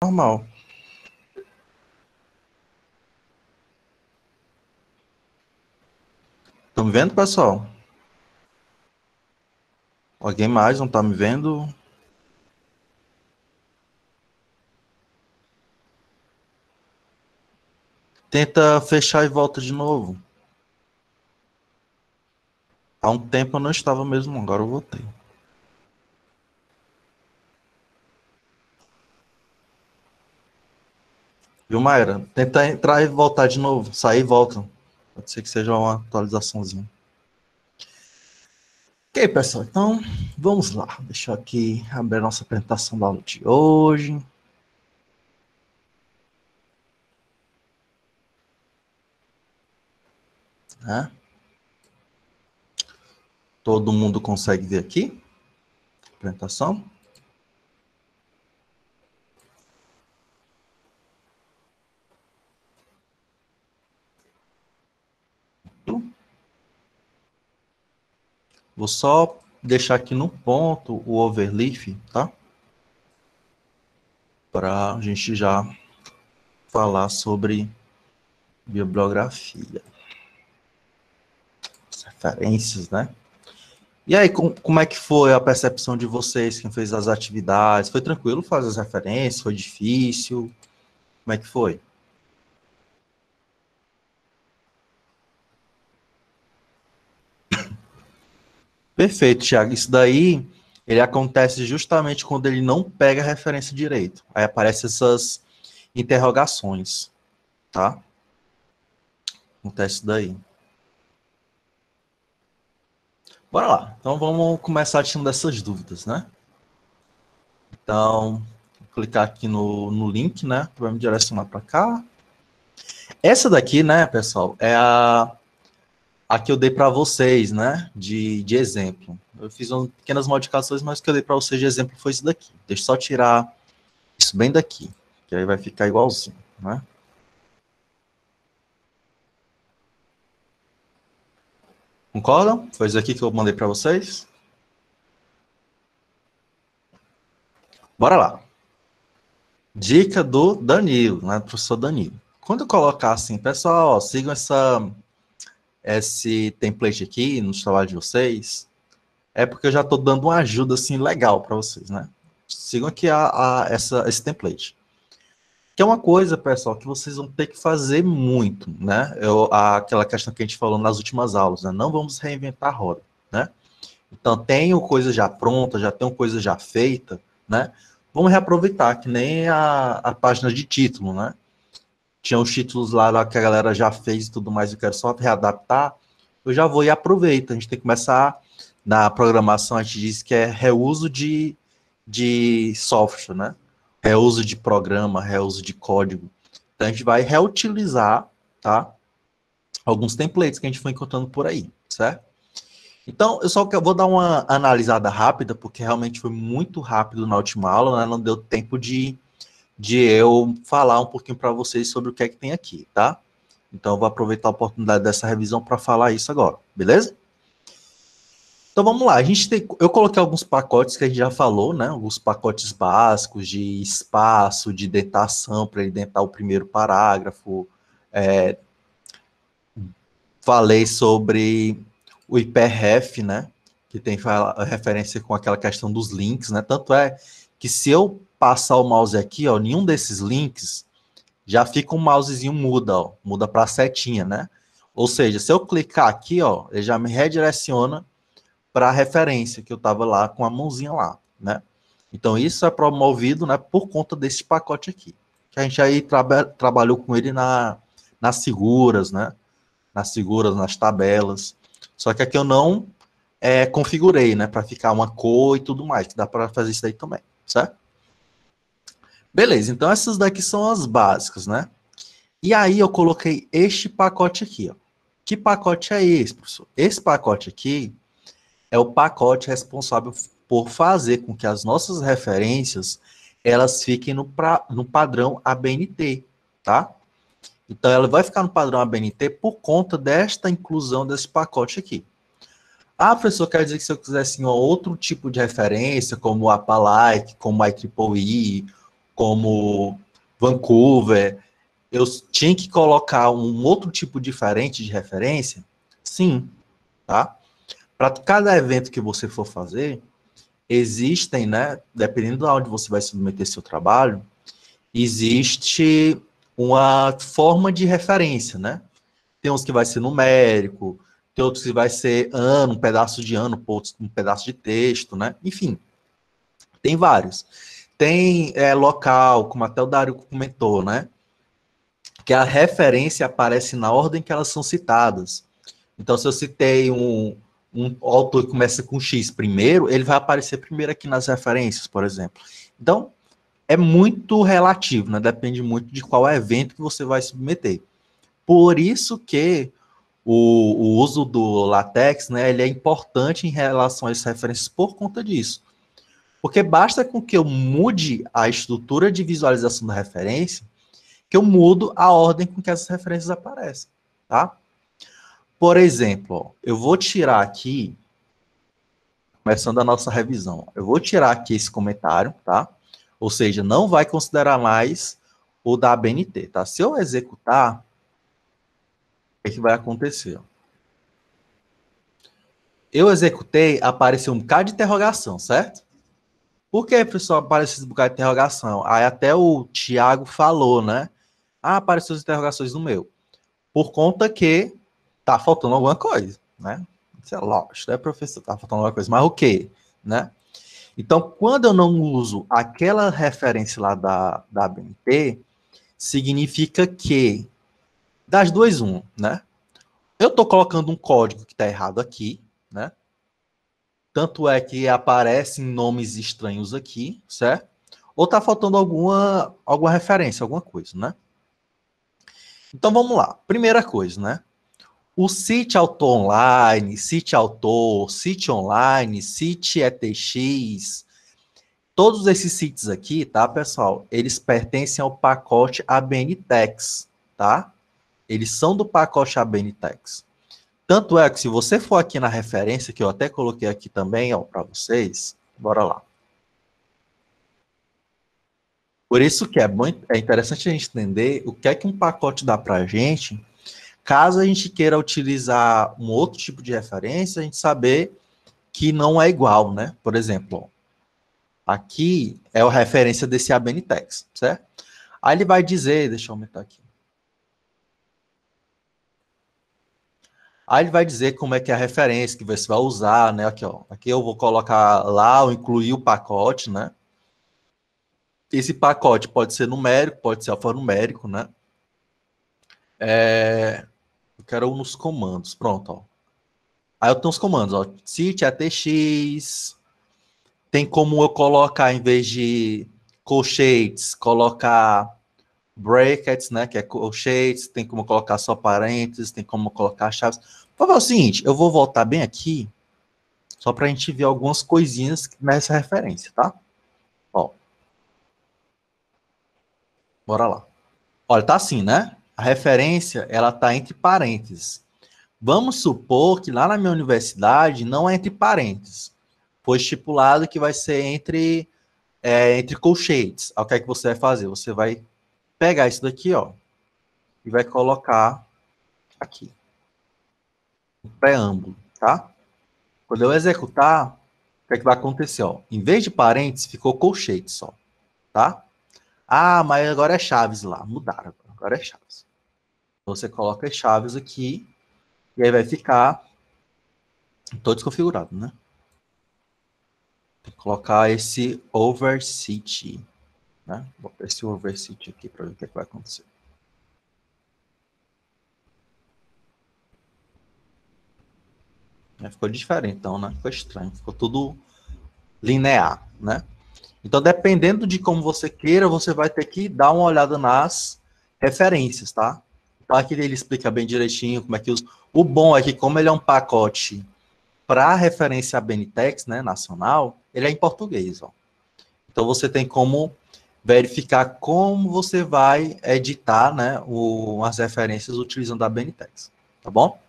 Normal. Estão me vendo, pessoal? Alguém mais não está me vendo? Tenta fechar e volta de novo. Há um tempo eu não estava mesmo, agora eu voltei. Viu, Mayra? Tenta entrar e voltar de novo. Sair e volta. Pode ser que seja uma atualizaçãozinha. Ok, pessoal. Então, vamos lá. Deixa eu aqui abrir a nossa apresentação da aula de hoje. Né? Todo mundo consegue ver aqui? Apresentação? Vou só deixar aqui no ponto o overleaf, tá? Para a gente já falar sobre bibliografia. As referências, né? E aí, como é que foi a percepção de vocês, quem fez as atividades? Foi tranquilo fazer as referências? Foi difícil? Como é que foi? Perfeito, Thiago. Isso daí, ele acontece justamente quando ele não pega a referência direito. Aí aparecem essas interrogações, tá? Acontece isso daí. Bora lá. Então, vamos começar tirando dessas dúvidas, né? Então, vou clicar aqui no link, né? Vai me direcionar para cá. Essa daqui, né, pessoal, é a que eu dei para vocês, né, de exemplo. Eu fiz umas pequenas modificações, mas o que eu dei para vocês de exemplo foi isso daqui. Deixa eu só tirar isso bem daqui, que aí vai ficar igualzinho, né? Concordam? Foi isso aqui que eu mandei para vocês? Bora lá. Dica do Danilo, né, do professor Danilo. Quando eu colocar assim, pessoal, ó, sigam esse template aqui no trabalho de vocês, é porque eu já estou dando uma ajuda assim legal para vocês, né? Sigam aqui esse template. Que é uma coisa, pessoal, que vocês vão ter que fazer muito, né? Aquela questão que a gente falou nas últimas aulas, né? Não vamos reinventar a roda, né? Então, tenho coisa já pronta, já tenho coisa já feita, né? Vamos reaproveitar, que nem a página de título, né? Tinha os títulos lá que a galera já fez e tudo mais, eu quero só readaptar. Eu já vou e aproveito. A gente tem que começar na programação, a gente diz que é reuso de software, né? Reuso de programa, reuso de código. Então a gente vai reutilizar, tá? Alguns templates que a gente foi encontrando por aí, certo? Então, eu só vou dar uma analisada rápida, porque realmente foi muito rápido na última aula, né? Não deu tempo de eu falar um pouquinho para vocês sobre o que é que tem aqui, tá? Então, eu vou aproveitar a oportunidade dessa revisão para falar isso agora, beleza? Então vamos lá, eu coloquei alguns pacotes que a gente já falou, né? Alguns pacotes básicos de espaço, de dentação para indentar o primeiro parágrafo. É, falei sobre o hyperref, né? Que tem referência com aquela questão dos links, né? Tanto é que se eu passar o mouse aqui, ó, nenhum desses links já fica um mousezinho muda, ó, muda para a setinha, né? Ou seja, se eu clicar aqui, ó, ele já me redireciona para a referência que eu estava lá com a mãozinha lá, né? Então isso é promovido, né, por conta desse pacote aqui, que a gente aí trabalhou com ele nas figuras, né? Nas figuras, nas tabelas. Só que aqui eu não configurei, né, para ficar uma cor e tudo mais, que dá para fazer isso daí também, certo? Beleza, então essas daqui são as básicas, né? E aí eu coloquei este pacote aqui, ó. Que pacote é esse, professor? Esse pacote aqui é o pacote responsável por fazer com que as nossas referências elas fiquem no padrão ABNT, tá? Então, ela vai ficar no padrão ABNT por conta desta inclusão desse pacote aqui. Ah, professor, quer dizer que se eu quisesse um outro tipo de referência, como o APALIKE, como o IEEE, como Vancouver, eu tinha que colocar um outro tipo diferente de referência? Sim, tá? Para cada evento que você for fazer, existem, né, dependendo de onde você vai submeter seu trabalho, existe uma forma de referência, né? Tem uns que vai ser numérico, tem outros que vai ser ano, um pedaço de ano, um pedaço de texto, né? Enfim, tem vários. Tem local, como até o Dário comentou, né? Que a referência aparece na ordem que elas são citadas. Então, se eu citei um autor que começa com X primeiro, ele vai aparecer primeiro aqui nas referências, por exemplo. Então, é muito relativo, né? Depende muito de qual evento que você vai submeter. Por isso que o uso do LaTeX, né, ele é importante em relação às referências por conta disso. Porque basta com que eu mude a estrutura de visualização da referência, que eu mudo a ordem com que essas referências aparecem, tá? Por exemplo, ó, eu vou tirar aqui, começando a nossa revisão, eu vou tirar aqui esse comentário, tá? Ou seja, não vai considerar mais o da ABNT, tá? Se eu executar, o que vai acontecer? Eu executei, apareceu um bocado de interrogação, certo? Por que, pessoal, apareceu esse bocado de interrogação? Aí até o Thiago falou, né? Ah, apareceu as interrogações no meu. Por conta que tá faltando alguma coisa, né? Isso é lógico, né, professor? Tá faltando alguma coisa, mas o quê? Né? Então, quando eu não uso aquela referência lá da ABNT, significa que, das duas, né? Eu estou colocando um código que está errado aqui, né? Tanto é que aparecem nomes estranhos aqui, certo? Ou está faltando alguma referência, alguma coisa, né? Então vamos lá. Primeira coisa, né? O Cite Autor Online, Cite Autor, Cite Online, Cite ETX, todos esses sites aqui, tá, pessoal? Eles pertencem ao pacote ABNTeX, tá? Eles são do pacote ABNTeX. Tanto é que se você for aqui na referência, que eu até coloquei aqui também, ó, para vocês, bora lá. Por isso que é interessante a gente entender o que é que um pacote dá para a gente, caso a gente queira utilizar um outro tipo de referência, a gente saber que não é igual, né? Por exemplo, ó, aqui é a referência desse ABNTeX, certo? Aí ele vai dizer, deixa eu aumentar aqui. Aí ele vai dizer como é que é a referência que você vai usar, né? Aqui, ó. Aqui eu vou colocar lá, ou incluir o pacote, né? Esse pacote pode ser numérico, pode ser alfanumérico, né? Eu quero nos comandos. Pronto, ó. Aí eu tenho os comandos, ó. Cite, ATX. Tem como eu colocar, em vez de colchetes, colocar brackets, né? Que é colchetes. Tem como colocar só parênteses. Tem como colocar chaves. Vou fazer o seguinte, eu vou voltar bem aqui, só para a gente ver algumas coisinhas nessa referência, tá? Ó, bora lá. Olha, tá assim, né? A referência, ela tá entre parênteses. Vamos supor que lá na minha universidade não é entre parênteses. Foi estipulado que vai ser entre colchetes. O que é que você vai fazer? Você vai pegar isso daqui, ó, e vai colocar aqui, no preâmbulo, tá? Quando eu executar, o que é que vai acontecer, ó? Em vez de parênteses, ficou colchetes só, tá? Ah, mas agora é chaves lá. Mudaram, agora é chaves. Você coloca as chaves aqui, e aí vai ficar todo desconfigurado, né? Tem que colocar esse overcity, né? Vou botar esse overcity aqui para ver o que, é que vai acontecer. Ficou diferente, então, né? Ficou estranho. Ficou tudo linear, né? Então, dependendo de como você queira, você vai ter que dar uma olhada nas referências, tá? Então, aqui ele explica bem direitinho como é que usa. O bom é que, como ele é um pacote para referência a BNTeX, né, nacional, ele é em português, ó. Então, você tem como verificar como você vai editar, né, as referências utilizando a BNTeX, tá bom?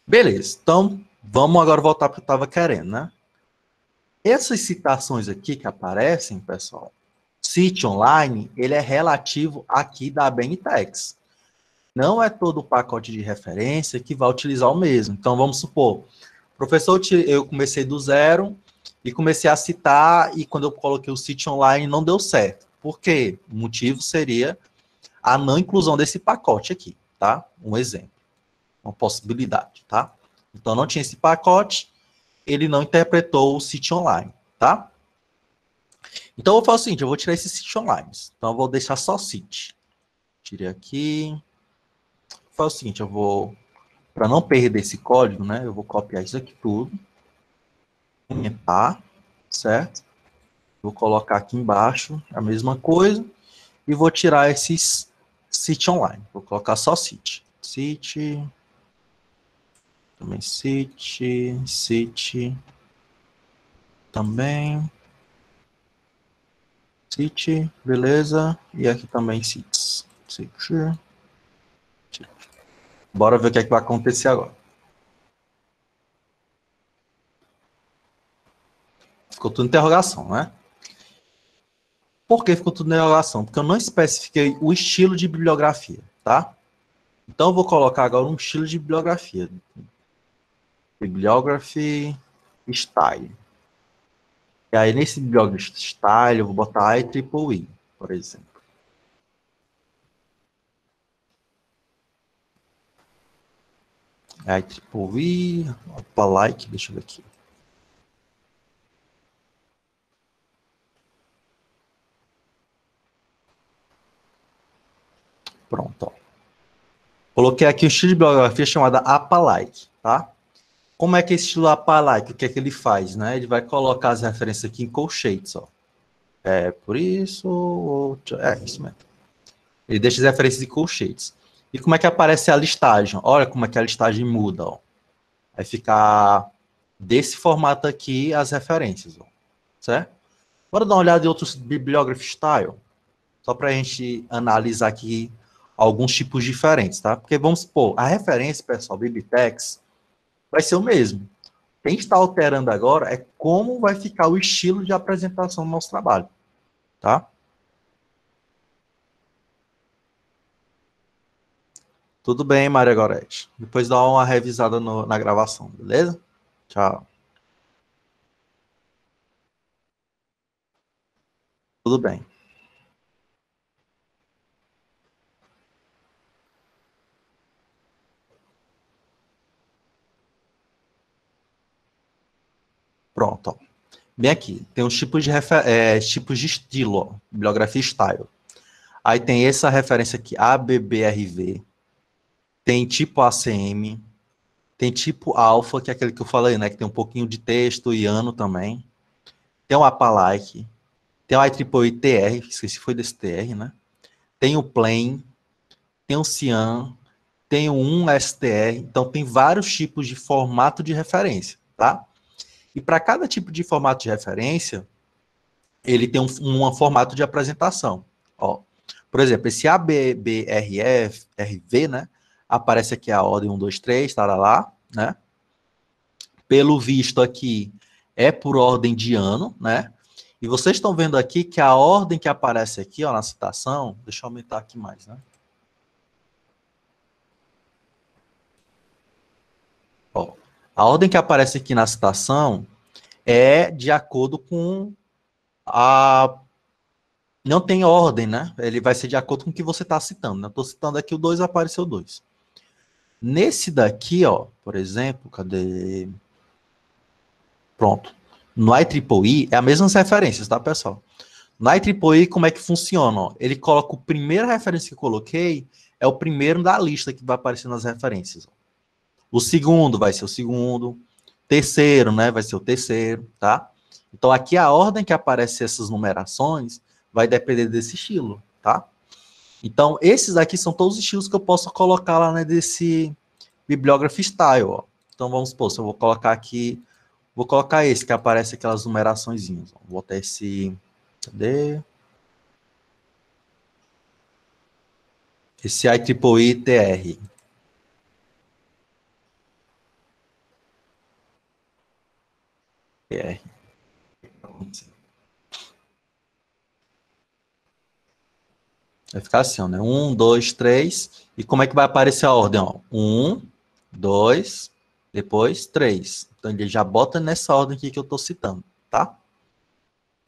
Beleza, então vamos agora voltar para o que eu estava querendo, né? Essas citações aqui que aparecem, pessoal, City Online, ele é relativo aqui da BNTEX. Não é todo o pacote de referência que vai utilizar o mesmo. Então, vamos supor, professor, eu comecei do zero e comecei a citar, e quando eu coloquei o City Online não deu certo. Por quê? O motivo seria a não inclusão desse pacote aqui, tá? Um exemplo, uma possibilidade, tá? Então, não tinha esse pacote, ele não interpretou o City Online, tá? Então, eu vou fazer o seguinte, eu vou tirar esses City Online. Então, eu vou deixar só City. Tirei aqui. Vou fazer o seguinte, eu vou, para não perder esse código, né? Eu vou copiar isso aqui tudo, aumentar, certo? Vou colocar aqui embaixo a mesma coisa e vou tirar esses City Online. Vou colocar só City. City, também City, City, também City, beleza? E aqui também Cities. City. Bora ver o que é que vai acontecer agora. Ficou tudo interrogação, né? Por que ficou tudo interrogação? Porque eu não especifiquei o estilo de bibliografia, tá? Então eu vou colocar agora um estilo de bibliografia. Bibliography Style. E aí nesse Bibliography Style eu vou botar IEEE, por exemplo. IEEE, opa, like, deixa eu ver aqui. Pronto, ó. Coloquei aqui o estilo de bibliografia chamada APALike, tá? Como é que é esse estilo APALike? O que é que ele faz, né? Ele vai colocar as referências aqui em colchetes, ó. É por isso, é isso mesmo. Ele deixa as referências em colchetes. E como é que aparece a listagem? Olha como é que a listagem muda, ó. Vai ficar desse formato aqui as referências, ó. Certo? Bora dar uma olhada em outros bibliography style, só para a gente analisar aqui alguns tipos diferentes, tá? Porque vamos supor, a referência, pessoal, Biblitex, vai ser o mesmo. Quem está alterando agora é como vai ficar o estilo de apresentação do nosso trabalho, tá? Tudo bem, Maria Gorete. Depois dá uma revisada na gravação, beleza? Tchau. Tudo bem. Pronto, ó. Bem aqui, tem os tipos de estilo, ó, bibliografia style. Aí tem essa referência aqui, ABBRV, tem tipo ACM, tem tipo alfa, que é aquele que eu falei, né, que tem um pouquinho de texto e ano também. Tem o APALike, tem o IEEE-TR, esqueci foi desse TR, né? Tem o Plain, tem o Cian, tem o 1STR, então tem vários tipos de formato de referência, tá? E para cada tipo de formato de referência, ele tem um formato de apresentação. Ó, por exemplo, esse ABBRF, RV, né? Aparece aqui a ordem 1, 2, 3, estará lá, né? Pelo visto aqui é por ordem de ano, né? E vocês estão vendo aqui que a ordem que aparece aqui, ó, na citação, deixa eu aumentar aqui mais, né? Ó, a ordem que aparece aqui na citação é de acordo com a. Não tem ordem, né? Ele vai ser de acordo com o que você está citando. Né? Eu estou citando aqui o 2, apareceu 2. Nesse daqui, ó, por exemplo, cadê? Pronto. No IEEE é as mesmas referências, tá, pessoal? No IEEE, como é que funciona? Ó? Ele coloca o primeiro referência que eu coloquei, é o primeiro da lista que vai aparecer nas referências. Ó. O segundo vai ser o segundo. Terceiro, né? Vai ser o terceiro, tá? Então aqui a ordem que aparece essas numerações vai depender desse estilo, tá? Então esses aqui são todos os estilos que eu posso colocar lá né, desse Bibliography Style, ó. Então vamos supor, se eu vou colocar aqui, vou colocar esse que aparece aquelas numeraçõezinhas. Ó. Vou botar esse, cadê? Esse IEEE-TR. TR. Vai ficar assim, ó, né? 1, 2, 3. E como é que vai aparecer a ordem? Ó? 1, 2, depois 3. Então, ele já bota nessa ordem aqui que eu estou citando, tá?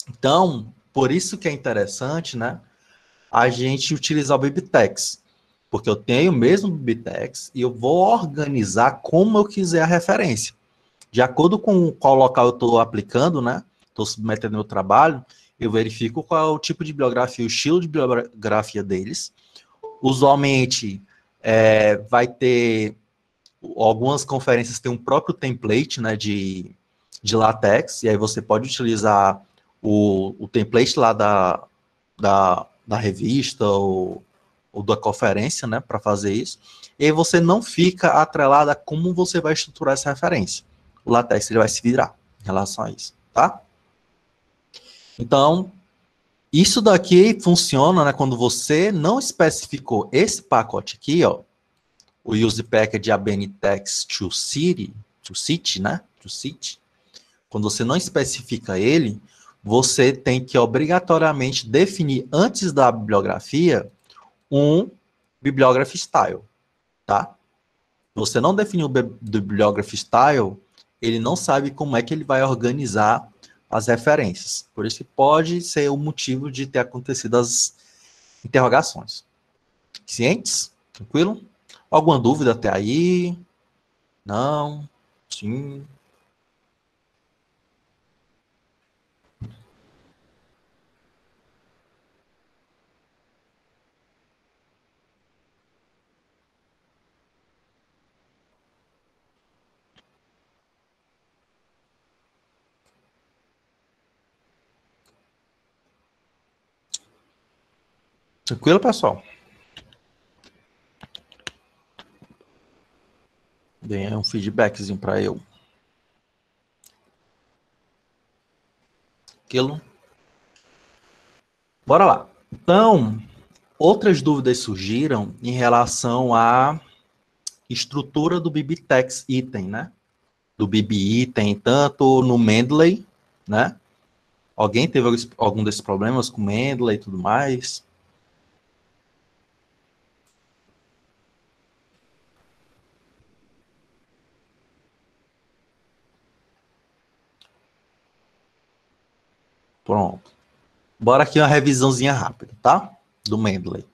Então, por isso que é interessante, né? A gente utilizar o Bibliotex. Porque eu tenho o mesmo Bibliotex e eu vou organizar como eu quiser a referência. De acordo com qual local eu estou aplicando, né? Estou submetendo meu trabalho, eu verifico qual é o tipo de bibliografia, o estilo de bibliografia deles. Usualmente, vai ter algumas conferências têm um próprio template, né, de LaTeX, e aí você pode utilizar o template lá da revista ou da conferência, né, para fazer isso. E aí você não fica atrelado a como você vai estruturar essa referência. O LaTeX ele vai se virar em relação a isso, tá? Então, isso daqui funciona, né, quando você não especificou esse pacote aqui, ó, o use package ABNText to city, né, to city. Quando você não especifica ele, você tem que obrigatoriamente definir antes da bibliografia um bibliography style, tá? Você não definiu o bibliography style, ele não sabe como é que ele vai organizar as referências. Por isso que pode ser o motivo de ter acontecido as interrogações. Cientes? Tranquilo? Alguma dúvida até aí? Não? Sim? Tranquilo, pessoal? Dê um feedbackzinho para eu. Aquilo. Bora lá. Então, outras dúvidas surgiram em relação à estrutura do BibTeX item, né? Do Bib item, tanto no Mendeley, né? Alguém teve algum desses problemas com Mendeley e tudo mais? Pronto. Bora aqui uma revisãozinha rápida, tá? Do Mendeley.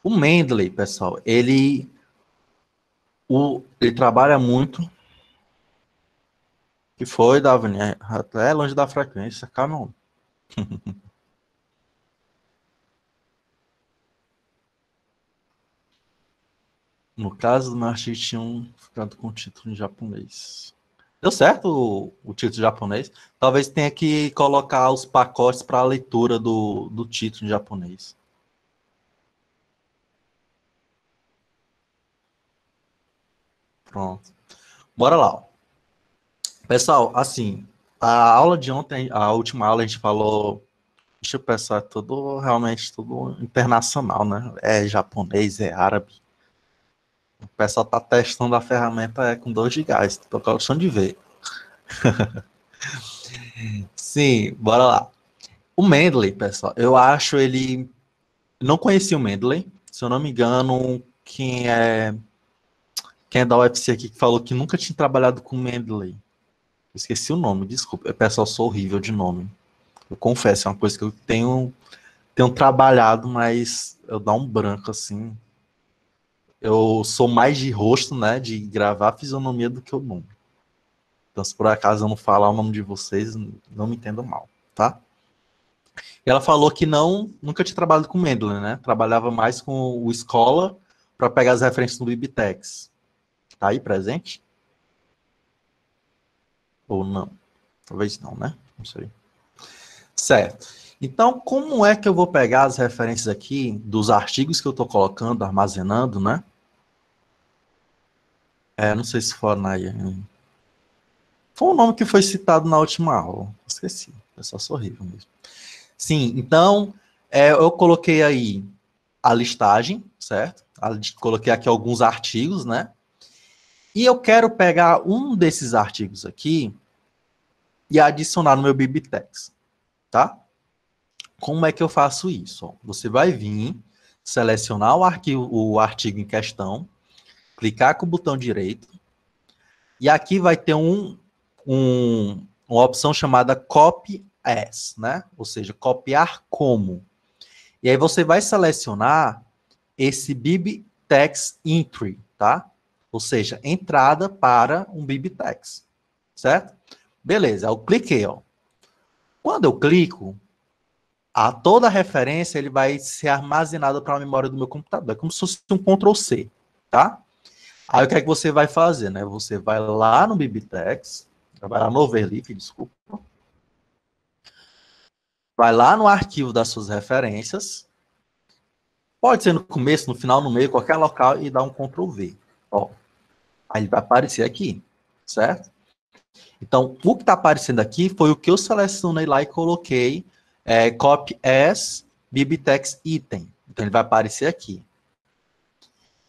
O Mendeley, pessoal, ele trabalha muito. Que foi, Davani? Até longe da frequência, calma. No caso do meu artigo, tinham ficado com o título em japonês. Deu certo o título japonês? Talvez tenha que colocar os pacotes para a leitura do título em japonês. Pronto. Bora lá. Ó. Pessoal, assim, a aula de ontem, a última aula, a gente falou. Deixa eu pensar, realmente tudo internacional, né? É japonês, é árabe. O pessoal tá testando a ferramenta com 2 de gás. Tô gostando de ver. Sim, bora lá. O Mendeley, pessoal, eu acho ele. Não conhecia o Mendeley. Se eu não me engano, quem é da UFC aqui que falou que nunca tinha trabalhado com o Mendeley. Eu esqueci o nome, desculpa. Pessoal, sou horrível de nome. Eu confesso, é uma coisa que eu tenho trabalhado, mas eu dou um branco assim. Eu sou mais de rosto, né? De gravar a fisionomia do que o nome. Então, se por acaso eu não falar o nome de vocês, não me entendam mal, tá? E ela falou que nunca tinha trabalhado com Mendeley, né? Trabalhava mais com o Scholar para pegar as referências do Bibtex. Tá aí presente? Ou não? Talvez não, né? Não sei. Certo. Então, como é que eu vou pegar as referências aqui dos artigos que eu estou colocando, armazenando, né? Não sei se for na. Foi o nome que foi citado na última aula. Esqueci. É só horrível mesmo. Sim, então, eu coloquei aí a listagem, certo? Coloquei aqui alguns artigos, né? E eu quero pegar um desses artigos aqui e adicionar no meu Bibtex, tá? Como é que eu faço isso? Ó, você vai vir selecionar o artigo em questão, clicar com o botão direito, e aqui vai ter uma opção chamada Copy As, né? Ou seja, copiar como. E aí você vai selecionar esse BibTeX Entry, tá? Ou seja, entrada para um BibTeX, certo? Beleza, eu cliquei, ó. Quando eu clico, toda a referência ele vai ser armazenada para a memória do meu computador. É como se fosse um Ctrl+C, tá? Aí o que é que você vai fazer, né? Você vai lá no BibTeX, vai lá no Overleaf, desculpa. Vai lá no arquivo das suas referências. Pode ser no começo, no final, no meio, qualquer local e dá um Ctrl+V. Ó, aí ele vai aparecer aqui, certo? Então, o que está aparecendo aqui foi o que eu selecionei lá e coloquei Copy As BibTeX Item. Então, ele vai aparecer aqui.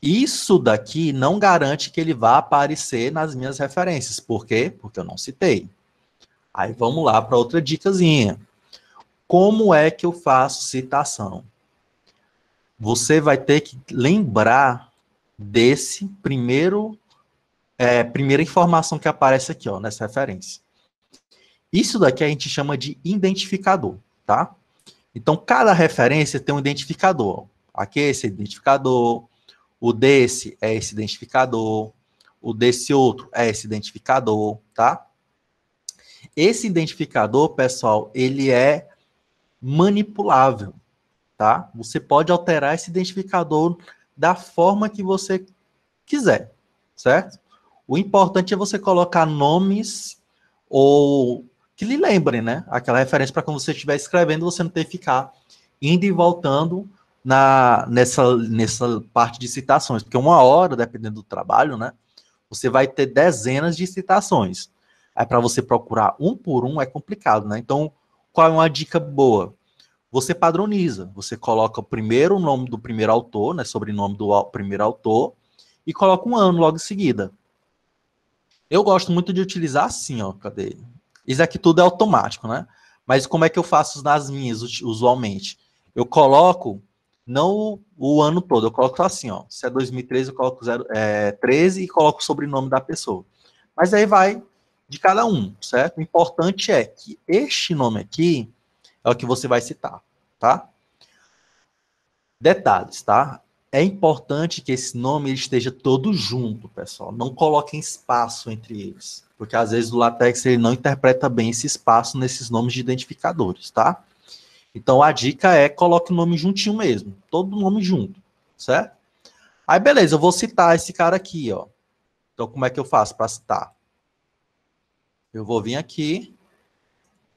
Isso daqui não garante que ele vá aparecer nas minhas referências. Por quê? Porque eu não citei. Aí vamos lá para outra dicasinha. Como é que eu faço citação? Você vai ter que lembrar desse primeira informação que aparece aqui, ó, nessa referência. Isso daqui a gente chama de identificador, tá? Então, cada referência tem um identificador. Aqui é esse identificador, o desse é esse identificador, o desse outro é esse identificador, tá? Esse identificador, pessoal, ele é manipulável, tá? Você pode alterar esse identificador da forma que você quiser, certo? O importante é você colocar nomes ou que lhe lembrem, né? Aquela referência para quando você estiver escrevendo, você não ter que ficar indo e voltando nessa parte de citações, porque uma hora, dependendo do trabalho, né? Você vai ter dezenas de citações. Aí para você procurar um por um é complicado, né? Então, qual é uma dica boa? Você padroniza, você coloca primeiro o nome do primeiro autor, né? Sobrenome do primeiro autor, e coloca um ano logo em seguida. Eu gosto muito de utilizar assim, ó, cadê? Isso aqui tudo é automático, né? Mas como é que eu faço nas minhas, usualmente? Eu coloco, não o ano todo, eu coloco assim, ó. Se é 2013, eu coloco 13 e coloco o sobrenome da pessoa. Mas aí vai de cada um, certo? O importante é que este nome aqui é o que você vai citar, tá? Detalhes, tá? É importante que esse nome esteja todo junto, pessoal. Não coloquem espaço entre eles, porque às vezes o LaTeX ele não interpreta bem esse espaço nesses nomes de identificadores, tá? Então a dica é coloque o nome juntinho mesmo, todo nome junto, certo? Aí beleza, eu vou citar esse cara aqui, ó. Então como é que eu faço para citar? Eu vou vir aqui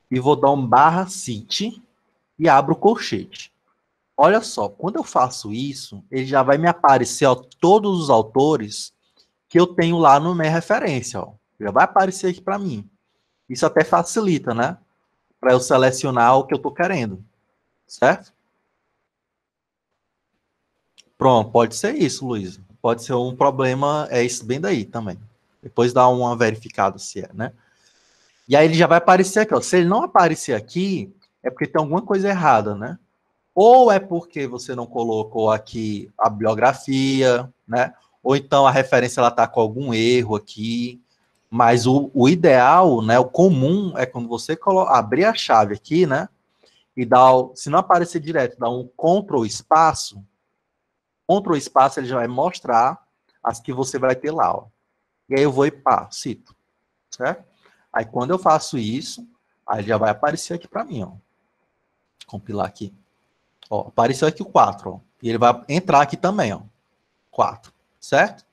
e vou dar um /cite e abro o colchete. Olha só, quando eu faço isso, ele já vai me aparecer, ó, todos os autores que eu tenho lá no minha referência, ó. Já vai aparecer aqui para mim. Isso até facilita, né? Para eu selecionar o que eu estou querendo, certo? Pronto, pode ser isso, Luiz. Pode ser um problema, é isso bem daí também. Depois dá uma verificada se é, né? E aí ele já vai aparecer aqui, ó. Se ele não aparecer aqui, é porque tem alguma coisa errada, né? Ou é porque você não colocou aqui a bibliografia, né? Ou então a referência ela está com algum erro aqui. Mas o ideal, né? O comum é quando você abrir a chave aqui, né? E dar, se não aparecer direto, dá um Ctrl espaço. Ctrl espaço ele já vai mostrar as que você vai ter lá, ó. E aí eu vou e pá, cito, certo? Aí quando eu faço isso, aí já vai aparecer aqui para mim, ó. Compilar aqui. Ó, apareceu aqui o 4, ó. E ele vai entrar aqui também, ó. 4, certo?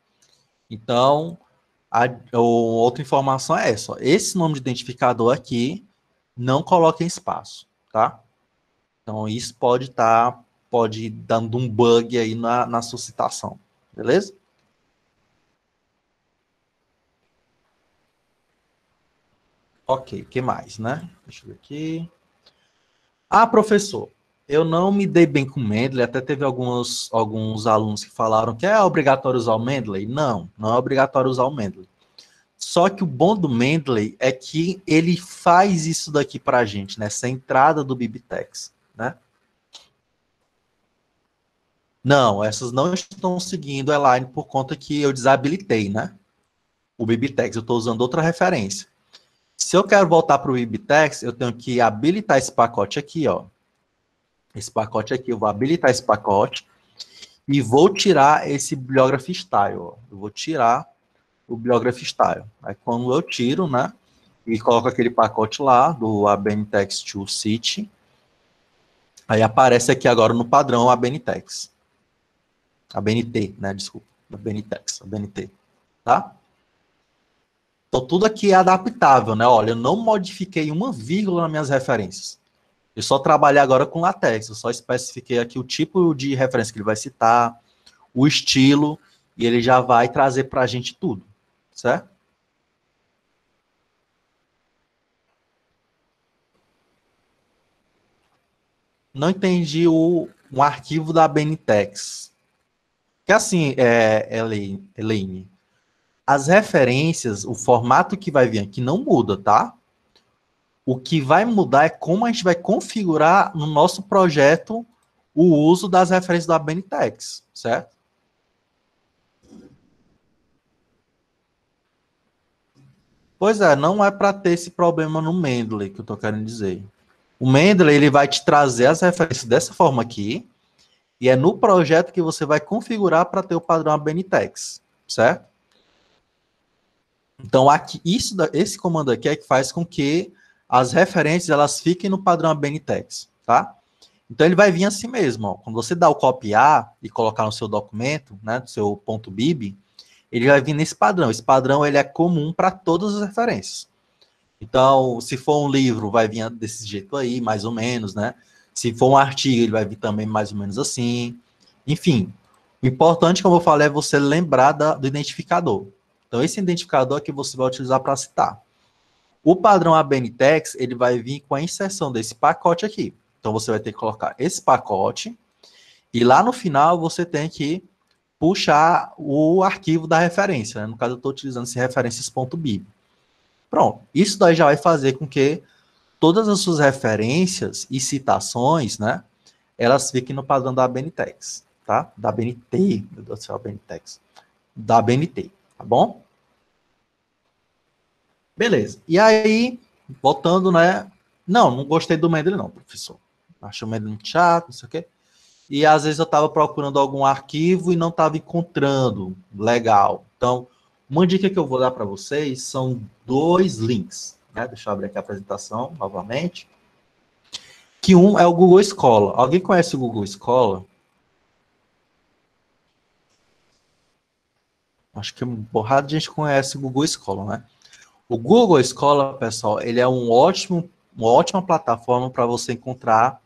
Então, outra informação é essa, ó. Esse nome de identificador aqui, não coloque em espaço, tá? Então, isso pode ir dando um bug aí na sua citação, beleza? Ok, o que mais, né? Deixa eu ver aqui. Ah, professor, eu não me dei bem com o Mendeley, até teve alguns alunos que falaram que é obrigatório usar o Mendeley. Não, não é obrigatório usar o Mendeley. Só que o bom do Mendeley é que ele faz isso daqui para a gente, nessa entrada do BibTeX, né? Não, essas não estão seguindo a Align por conta que eu desabilitei, né? O BibTeX, eu estou usando outra referência. Se eu quero voltar para o BibTeX, eu tenho que habilitar esse pacote aqui, ó. Esse pacote aqui, eu vou habilitar esse pacote e vou tirar esse Bibliography Style, ó. Eu vou tirar o Bibliography Style. Aí quando eu tiro, né, e coloco aquele pacote lá do ABNTeX to City, aí aparece aqui agora no padrão ABNTeX. ABNT, né, desculpa. ABNTeX, ABNT, tá? Então tudo aqui é adaptável, né? Olha, eu não modifiquei uma vírgula nas minhas referências. Eu só trabalhei agora com LaTeX, eu só especifiquei aqui o tipo de referência que ele vai citar, o estilo, e ele já vai trazer para a gente tudo, certo? Não entendi um arquivo da Benitex. Que assim, Elaine, as referências, o formato que vai vir aqui não muda, tá? O que vai mudar é como a gente vai configurar no nosso projeto o uso das referências da Benitex, certo? Pois é, não é para ter esse problema no Mendeley, que eu estou querendo dizer. O Mendeley, ele vai te trazer as referências dessa forma aqui, e é no projeto que você vai configurar para ter o padrão ABNTeX, certo? Então, aqui, esse comando aqui é que faz com que as referências elas fiquem no padrão ABNTeX, tá? Então, ele vai vir assim mesmo, ó. Quando você dá o copiar e colocar no seu documento, né, no seu .bib, ele vai vir nesse padrão. Esse padrão ele é comum para todas as referências. Então, se for um livro, vai vir desse jeito aí, mais ou menos, né? Se for um artigo, ele vai vir também mais ou menos assim. Enfim, o importante, como eu falei, é você lembrar do identificador. Então, esse identificador é que você vai utilizar para citar. O padrão ABNTeX, ele vai vir com a inserção desse pacote aqui. Então, você vai ter que colocar esse pacote e lá no final você tem que puxar o arquivo da referência. Né? No caso, eu estou utilizando esse referências.bib. Pronto. Isso daí já vai fazer com que todas as suas referências e citações, né, elas fiquem no padrão da ABNTeX, tá? Da ABNT, meu Deus do céu, ABNTeX. Da ABNT, tá bom? Beleza. E aí, voltando, né? Não gostei do Mendeley não, professor. Achei o Mendeley muito chato, não sei o quê. E às vezes eu estava procurando algum arquivo e não estava encontrando. Legal. Então, uma dica que eu vou dar para vocês são dois links. Né? Deixa eu abrir aqui a apresentação novamente. Que um é o Google Scholar. Alguém conhece o Google Scholar? Acho que uma porrada de gente conhece o Google Scholar, né? O Google Scholar, pessoal, ele é uma ótima plataforma para você encontrar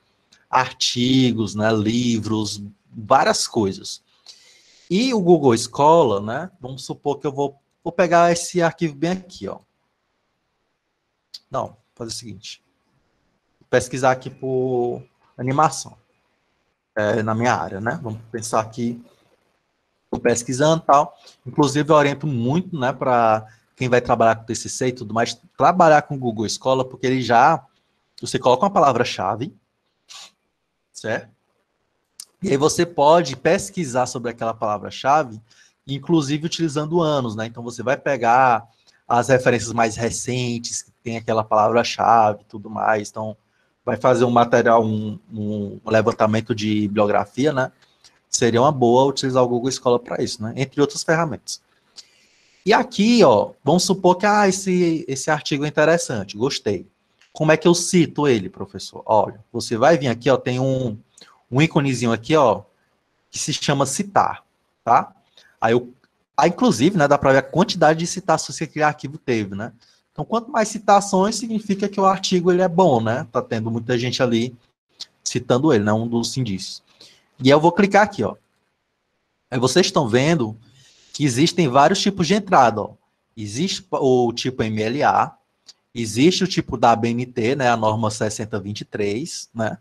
artigos, né, livros, várias coisas. E o Google Scholar, né? Vamos supor que eu vou pegar esse arquivo bem aqui, ó. Não, vou fazer o seguinte. Vou pesquisar aqui por animação. Na minha área, né? Vamos pensar aqui, estou pesquisando e tal. Inclusive, eu oriento muito, né, para quem vai trabalhar com TCC e tudo mais, trabalhar com o Google Scholar, porque você coloca uma palavra-chave, certo? E aí você pode pesquisar sobre aquela palavra-chave, inclusive utilizando anos, né? Então você vai pegar as referências mais recentes, que tem aquela palavra-chave e tudo mais. Então, vai fazer um material, um levantamento de bibliografia, né? Seria uma boa utilizar o Google Scholar para isso, né? Entre outras ferramentas. E aqui, ó, vamos supor que esse artigo é interessante, gostei. Como é que eu cito ele, professor? Olha, você vai vir aqui, ó, tem um íconezinho aqui, ó, que se chama citar, tá? Inclusive, né, dá para ver a quantidade de citações que aquele arquivo teve, né? Então, quanto mais citações, significa que o artigo ele é bom, né? Tá tendo muita gente ali citando ele, né? Um dos indícios. E eu vou clicar aqui, ó. Aí vocês estão vendo que existem vários tipos de entrada, ó. Existe o tipo MLA, existe o tipo da ABNT, né? A norma 6023, né?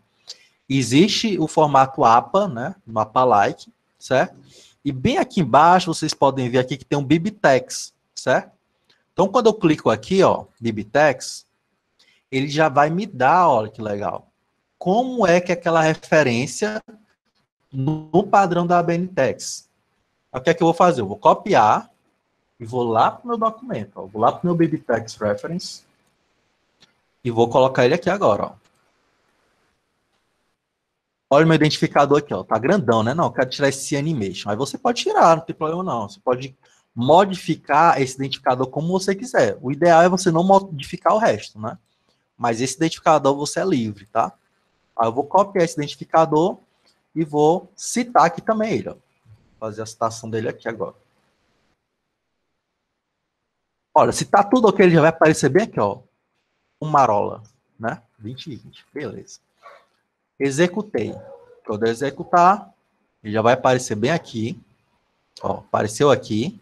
Existe o formato APA, né? Mapa-like, certo? E bem aqui embaixo, vocês podem ver aqui que tem um BibTeX, certo? Então, quando eu clico aqui, ó, BibTeX, ele já vai me dar, olha que legal, como é que aquela referência no padrão da ABNTeX. O que é que eu vou fazer? Eu vou copiar e vou lá para o meu documento. Ó. Vou lá para o meu BibTeX Reference e vou colocar ele aqui agora. Ó. Olha o meu identificador aqui, ó. Tá grandão, né? Não, eu quero tirar esse animation. Aí você pode tirar, não tem problema não. Você pode modificar esse identificador como você quiser. O ideal é você não modificar o resto, né? Mas esse identificador você é livre, tá? Aí eu vou copiar esse identificador e vou citar aqui também ele, ó. Vou fazer a citação dele aqui agora. Olha, se tá tudo ok, ele já vai aparecer bem aqui, ó. O Marola, né? 2020, beleza. Executei. Quando eu executar, ele já vai aparecer bem aqui. Ó, apareceu aqui.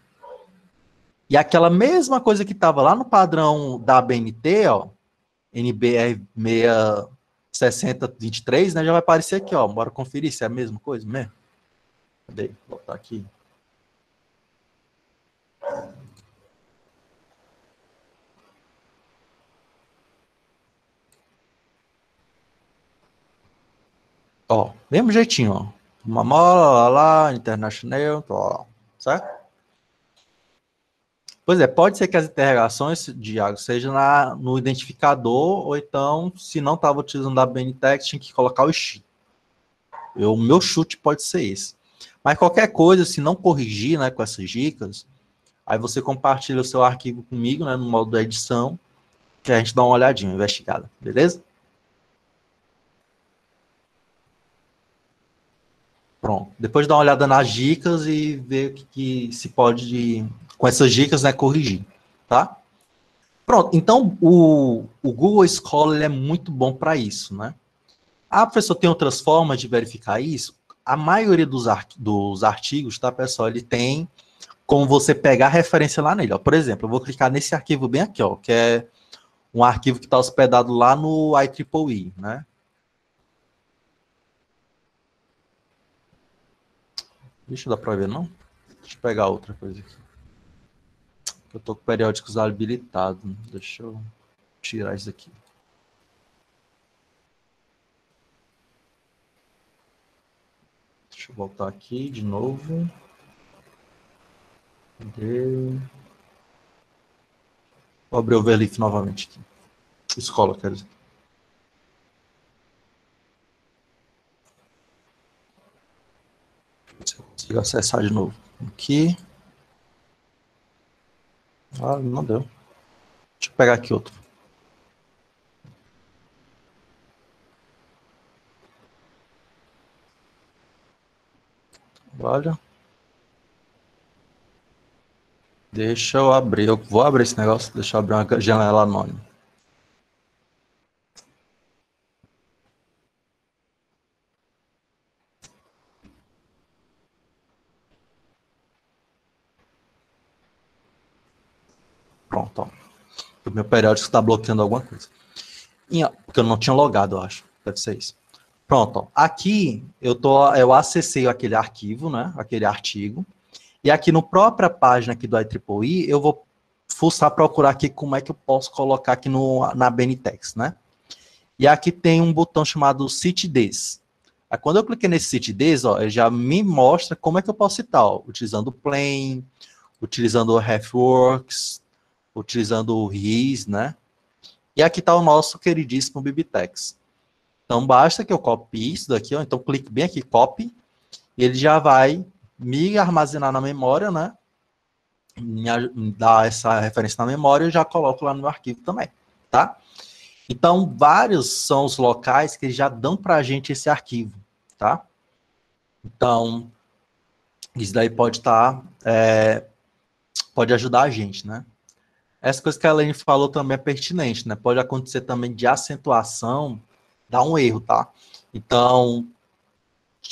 E aquela mesma coisa que estava lá no padrão da ABNT, ó, NBR 66023, né, já vai aparecer aqui, ó. Bora conferir se é a mesma coisa mesmo. Cadê? Vou botar aqui. Ó, mesmo jeitinho, ó. Mamola, lá, International, ó, certo? Pois é, pode ser que as interrogações, Diago, sejam no identificador, ou então, se não estava utilizando a BNTeX, tinha que colocar o X. O meu chute pode ser esse. Mas qualquer coisa, se não corrigir, né, com essas dicas, aí você compartilha o seu arquivo comigo, né, no modo da edição, que a gente dá uma olhadinha, investigada, beleza? Pronto. Depois dá uma olhada nas dicas e ver o que se pode, com essas dicas, né, corrigir, tá? Pronto. Então, o Google Scholar ele é muito bom para isso, né? Ah, professor, tem outras formas de verificar isso? A maioria dos artigos, tá, pessoal, ele tem como você pegar a referência lá nele. Ó. Por exemplo, eu vou clicar nesse arquivo bem aqui, ó, que é um arquivo que está hospedado lá no IEEE, né? Deixa eu dar para ver, não? Deixa eu pegar outra coisa aqui. Eu estou com periódicos habilitados. Deixa eu tirar isso aqui. Deixa eu voltar aqui de novo. Cadê? Vou abrir o Overleaf novamente aqui. Escola, quer dizer. Se eu consigo acessar de novo. Aqui. Ah, não deu. Deixa eu pegar aqui outro. Olha. Deixa eu abrir. Eu vou abrir esse negócio. Deixa eu abrir uma janela anônima. Pronto, ó. O meu periódico está bloqueando alguma coisa. Porque eu não tinha logado, eu acho. Deve ser isso. Pronto, ó. Aqui eu acessei aquele arquivo, né? Aquele artigo. E aqui no própria página aqui do IEEE, eu vou fuçar, procurar aqui como é que eu posso colocar aqui na BNTeX, né? E aqui tem um botão chamado Cite This. Aí quando eu cliquei nesse Cite This, ó, ele já me mostra como é que eu posso citar, ó, utilizando o Plain, utilizando o RefWorks, utilizando o RIS, né? E aqui está o nosso queridíssimo BibTeX. Então, basta que eu copie isso daqui, ó. Então, clique bem aqui, copy, e ele já vai me armazenar na memória, né? Me dar essa referência na memória e eu já coloco lá no arquivo também, tá? Então, vários são os locais que já dão para a gente esse arquivo, tá? Então, isso daí pode estar, pode ajudar a gente, né? Essa coisa que a Elaine falou também é pertinente, né? Pode acontecer também de acentuação, dar um erro, tá? Então,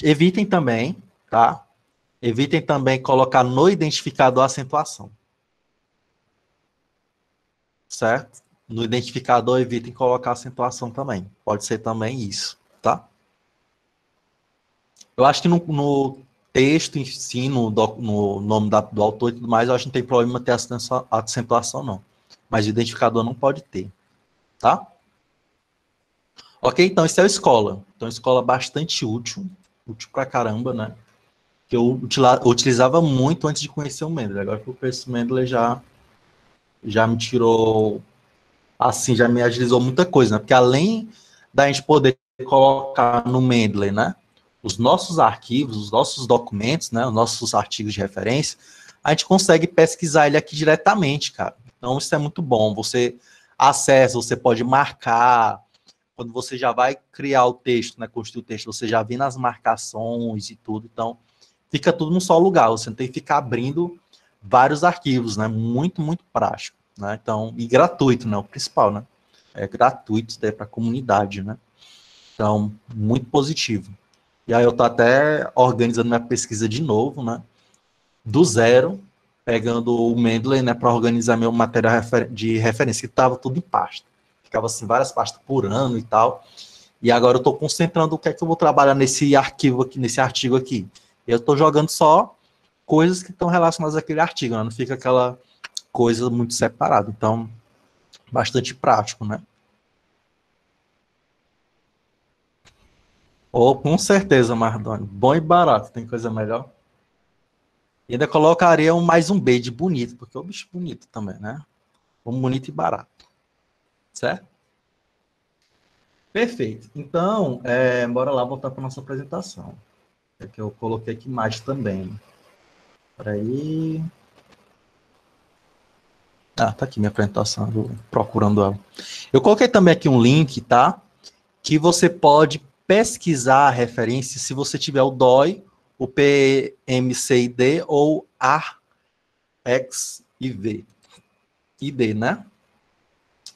evitem também, tá? Evitem também colocar no identificador a acentuação, certo? No identificador, evitem colocar acentuação também. Pode ser também isso, tá? Eu acho que no texto em si, no nome do autor e tudo mais, eu acho que não tem problema ter acentuação, não. Mas o identificador não pode ter, tá? Ok, então isso é a escola. Então, escola bastante útil. útil pra caramba, né? Que eu utilizava muito antes de conhecer o Mendeley. Agora que eu conheço o Mendeley, já me tirou, assim, já me agilizou muita coisa, né? Porque além da gente poder colocar no Mendeley, né? Os nossos arquivos, os nossos documentos, né? Os nossos artigos de referência, a gente consegue pesquisar ele aqui diretamente, cara. Então, isso é muito bom. Você acessa, você pode marcar. Quando você já vai criar o texto, né? Construir o texto, você já vê nas marcações e tudo. Então, fica tudo num só lugar. Você não tem que ficar abrindo vários arquivos, né? Muito, muito prático, né? Então, e gratuito, né? O principal, né? É gratuito, isso daí para a comunidade, né? Então, muito positivo. E aí eu tô até organizando minha pesquisa de novo, né? Do zero, pegando o Mendeley, né, para organizar meu material de referência, que estava tudo em pasta. Ficava assim, várias pastas por ano e tal. E agora eu estou concentrando o que é que eu vou trabalhar nesse arquivo aqui, nesse artigo aqui. Eu estou jogando só coisas que estão relacionadas àquele artigo, né? Não fica aquela coisa muito separada. Então, bastante prático, né? Ou com certeza, Mardoni. Bom e barato, tem coisa melhor. E ainda colocaria mais um B de bonito, porque é um bicho bonito também, né? Um bonito e barato. Certo? Perfeito. Então, bora lá voltar para nossa apresentação. É que eu coloquei aqui mais também. Peraí. Ah, tá aqui minha apresentação, eu procurando ela. Eu coloquei também aqui um link, tá? Que você pode pesquisar a referência se você tiver o DOI, o PMCID ou ARXIV. ID, né?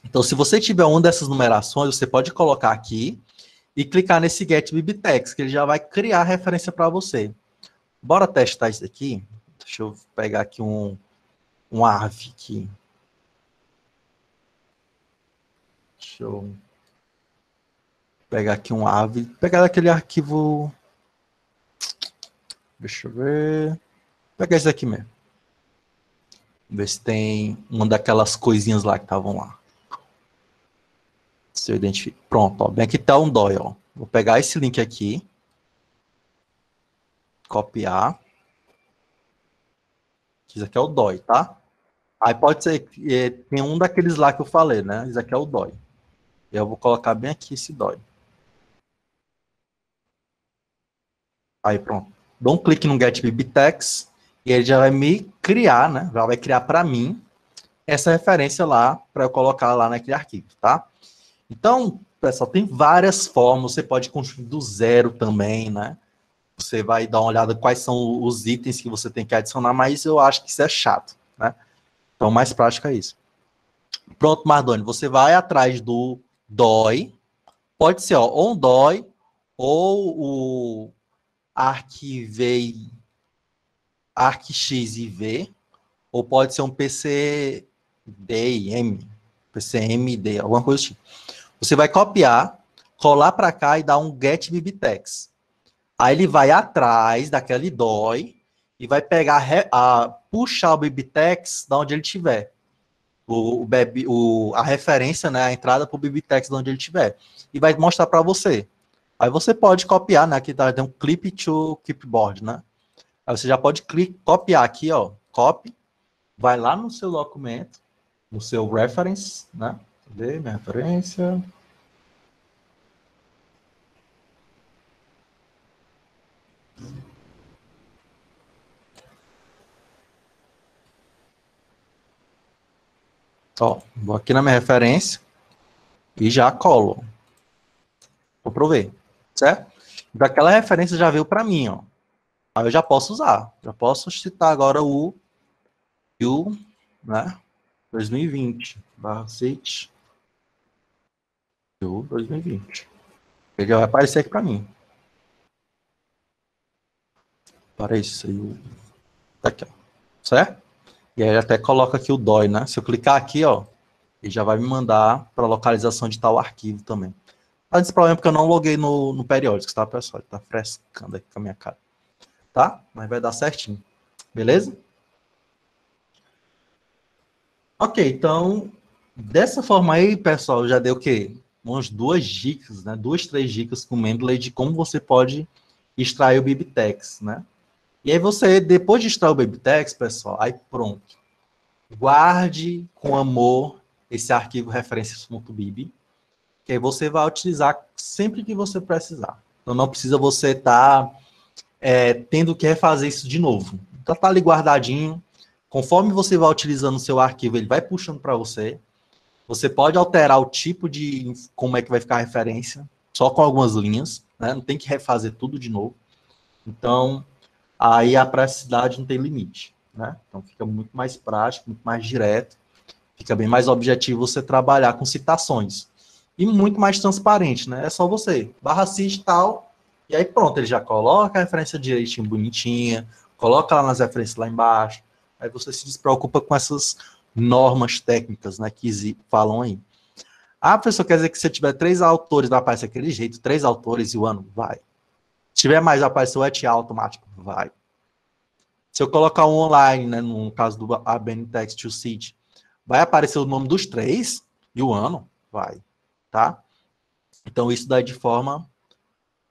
Então, se você tiver uma dessas numerações, você pode colocar aqui e clicar nesse Get Bibtex, que ele já vai criar a referência para você. Bora testar isso aqui? Deixa eu pegar aqui um ARV aqui. Deixa eu pegar aqui um ARV. Pegar aquele arquivo... Deixa eu ver... Pegar esse aqui mesmo. Ver se tem uma daquelas coisinhas lá que estavam lá. Se eu identifico. Pronto, ó. Bem aqui tá um DOI, ó. Vou pegar esse link aqui. Copiar. Isso aqui é o DOI, tá? Aí pode ser que tem um daqueles lá que eu falei, né? Isso aqui é o DOI. Eu vou colocar bem aqui esse DOI. Aí pronto. Dou um clique no Get Bibtex e ele já vai me criar, né? Já vai criar para mim essa referência lá para eu colocar lá naquele arquivo, tá? Então, pessoal, tem várias formas. Você pode construir do zero também, né? Você vai dar uma olhada quais são os itens que você tem que adicionar, mas eu acho que isso é chato, né? Então, o mais prático é isso. Pronto, Mardoni, você vai atrás do DOI. Pode ser, ó, ou um DOI ou o arquivei ArcXIV, ou pode ser um PCDIM, PCMD, alguma coisa assim. Você vai copiar, colar para cá e dar um get bibtex. Aí ele vai atrás daquele DOI e vai pegar, puxar o bibtex da onde ele estiver. A referência, né, a entrada para o bibtex de onde ele estiver. E vai mostrar para você. Aí você pode copiar, né? Aqui tem um clip to clipboard, né? Aí você já pode copiar aqui, ó. Copy. Vai lá no seu documento, no seu reference, né? Cadê minha referência? Ó, vou aqui na minha referência e já colo. Vou prover, certo? Daquela referência já veio para mim, ó. Aí eu já posso usar. Já posso citar agora o né? 2020, barra 6, 2020. Ele já vai aparecer aqui para mim. Para isso aí. Tá aqui, ó. Certo? E aí até coloca aqui o DOI, né? Se eu clicar aqui, ó, ele já vai me mandar para localização de tal arquivo também. Mas esse problema é porque eu não loguei no periódico, tá, pessoal? Ele tá frescando aqui com a minha cara. Tá? Mas vai dar certinho. Beleza? Ok, então, dessa forma aí, pessoal, já deu o quê? Umas 2 dicas, né? 2, 3 dicas com o Mendeley de como você pode extrair o BibTeX, né? E aí você, depois de extrair o BibTeX, pessoal, aí pronto. Guarde com amor esse arquivo referências.bib, que aí você vai utilizar sempre que você precisar. Então não precisa você estar tendo que refazer isso de novo. Então tá ali guardadinho. Conforme você vai utilizando o seu arquivo, ele vai puxando para você. Você pode alterar o tipo de como é que vai ficar a referência, só com algumas linhas, né? Não tem que refazer tudo de novo. Então, aí a praticidade não tem limite, né? Então fica muito mais prático, muito mais direto, fica bem mais objetivo você trabalhar com citações. E muito mais transparente, né? É só você, /cite tal, e aí pronto, ele já coloca a referência direitinho, bonitinha, coloca lá nas referências lá embaixo, aí você se despreocupa com essas normas técnicas, né, que falam aí. Ah, professor, quer dizer que se tiver 3 autores vai aparecer daquele jeito, 3 autores e o ano? Vai. Se tiver mais, vai aparecer o ETA automático? Vai. Se eu colocar um online, né, no caso do ABN Text to Cite, vai aparecer o nome dos 3 e o ano? Vai. Tá? Então, isso daí de forma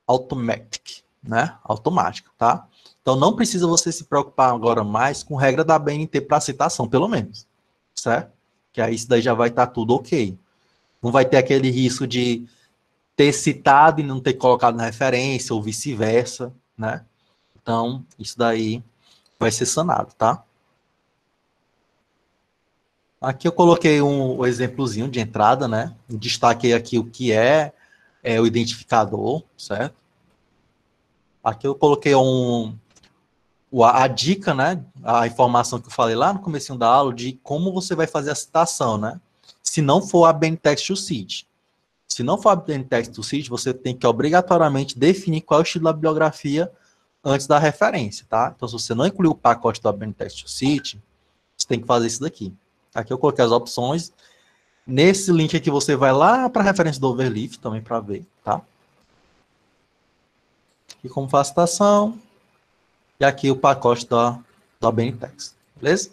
automatic, né? Automática, tá? Então, não precisa você se preocupar agora mais com regra da BNT para citação, pelo menos. Certo? Que aí isso daí já vai estar tudo ok. Não vai ter aquele risco de ter citado e não ter colocado na referência, ou vice-versa, né? Então, isso daí vai ser sanado, tá? Aqui eu coloquei um exemplozinho de entrada, né? Destaquei aqui o que é o identificador, certo? Aqui eu coloquei a dica, né? A informação que eu falei lá no comecinho da aula de como você vai fazer a citação, né? Se não for a BNText to Cite. Se não for a BNText to Cite, você tem que obrigatoriamente definir qual é o estilo da bibliografia antes da referência, tá? Então, se você não incluir o pacote da BNText to Cite, você tem que fazer isso daqui. Aqui eu coloquei as opções. Nesse link aqui você vai lá para a referência do Overleaf também para ver, tá? E como faz a citação. E aqui o pacote da BNText, beleza?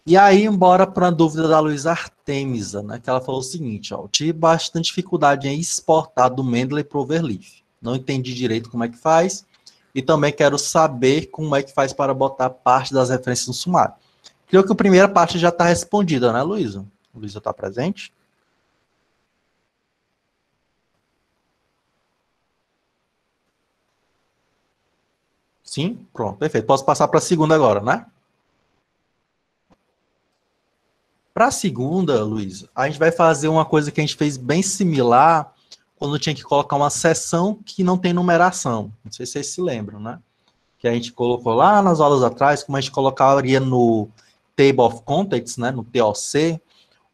E aí, embora para a dúvida da Luísa Artemisa, né? Que ela falou o seguinte, ó. Tive bastante dificuldade em exportar do Mendeley para o Overleaf. Não entendi direito como é que faz. E também quero saber como é que faz para botar parte das referências no sumário. Creio que a primeira parte já está respondida, né, Luísa? Luísa está presente? Sim? Pronto, perfeito. Posso passar para a segunda agora, né? Para a segunda, Luísa, a gente vai fazer uma coisa que a gente fez bem similar quando tinha que colocar uma seção que não tem numeração. Não sei se vocês se lembram, né? Que a gente colocou lá nas aulas atrás, como a gente colocaria no Table of Contents, né, no TOC,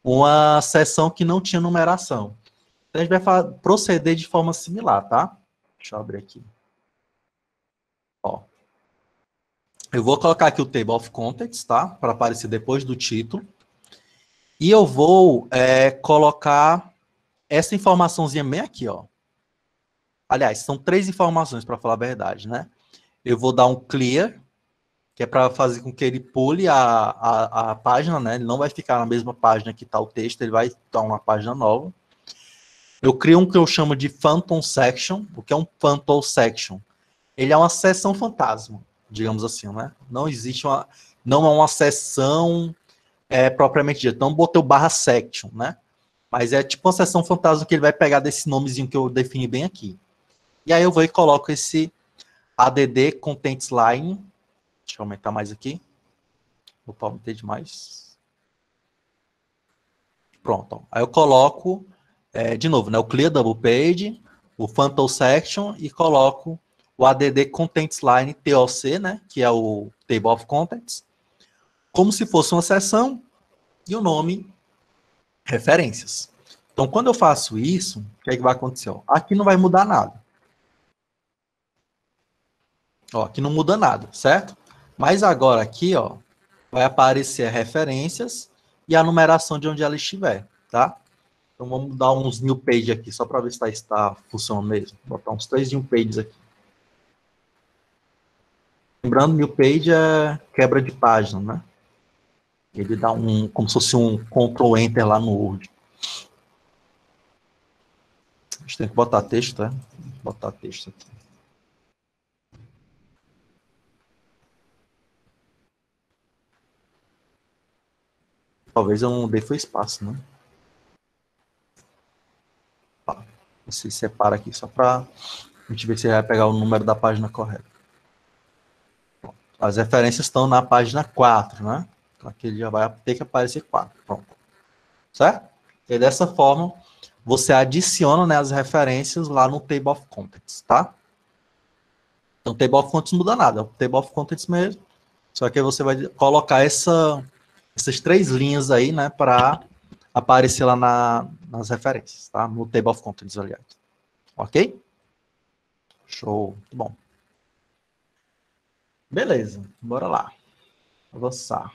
uma seção que não tinha numeração. Então a gente vai proceder de forma similar, tá? Deixa eu abrir aqui. Ó. Eu vou colocar aqui o Table of Contents, tá? Para aparecer depois do título. E eu vou colocar essa informaçãozinha bem aqui, ó. Aliás, são 3 informações, para falar a verdade, né? Eu vou dar um clear, que é para fazer com que ele pule a página, né? Ele não vai ficar na mesma página que está o texto, ele vai estar uma página nova. Eu crio um que eu chamo de Phantom Section. O que é um Phantom Section? Ele é uma seção fantasma, digamos assim, né? Não existe não é uma seção propriamente dita. Então, botei o /section, né? Mas é tipo uma seção fantasma que ele vai pegar desse nomezinho que eu defini bem aqui. E aí eu vou e coloco esse add contents line. Deixa eu aumentar mais aqui. Opa, aumentei demais. Pronto. Ó. Aí eu coloco, de novo, né, o clear double page, o phantom section e coloco o add contents line TOC, né, que é o table of contents, como se fosse uma seção e o nome referências. Então, quando eu faço isso, o que é que vai acontecer? Ó? Aqui não vai mudar nada. Ó, aqui não muda nada, certo? Mas agora aqui, ó, vai aparecer referências e a numeração de onde ela estiver, tá? Então vamos dar uns new page aqui, só para ver se está funcionando mesmo. Vou botar uns 3 new pages aqui. Lembrando, new page é quebra de página, né? Ele dá como se fosse um Ctrl Enter lá no Word. A gente tem que botar texto, tá? Botar texto aqui. Talvez eu não dei foi espaço, né? Tá. Você separa aqui só para a gente ver se vai pegar o número da página correta. As referências estão na página 4, né? Então aqui ele já vai ter que aparecer 4. Pronto. Certo? E dessa forma, você adiciona, né, as referências lá no Table of Contents, tá? Então, o Table of Contents não muda nada, é o Table of Contents mesmo. Só que aí você vai colocar essas 3 linhas aí, né, para aparecer lá nas referências, tá? No Table of Contents, aliás. Ok? Show. Muito bom. Beleza, bora lá. Avançar.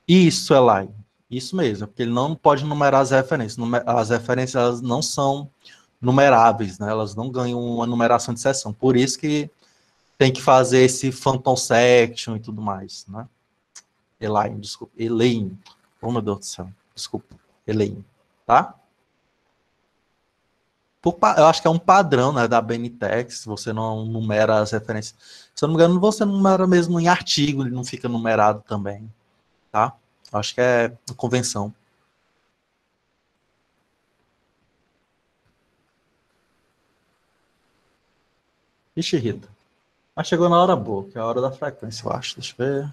Isso, Elai. Isso mesmo, porque ele não pode numerar as referências. As referências elas não são numeráveis, né? Elas não ganham uma numeração de seção. Por isso que tem que fazer esse phantom section e tudo mais, né? Elaine, desculpa. Elaine. Oh, meu Deus do céu. Desculpa. Elaine. Tá? Eu acho que é um padrão, né, da BNTEX, você não numera as referências. Se eu não me engano, você numera mesmo em artigo, ele não fica numerado também, tá? Eu acho que é convenção. Ixi, Rita. Mas chegou na hora boa, que é a hora da frequência, eu acho. Deixa eu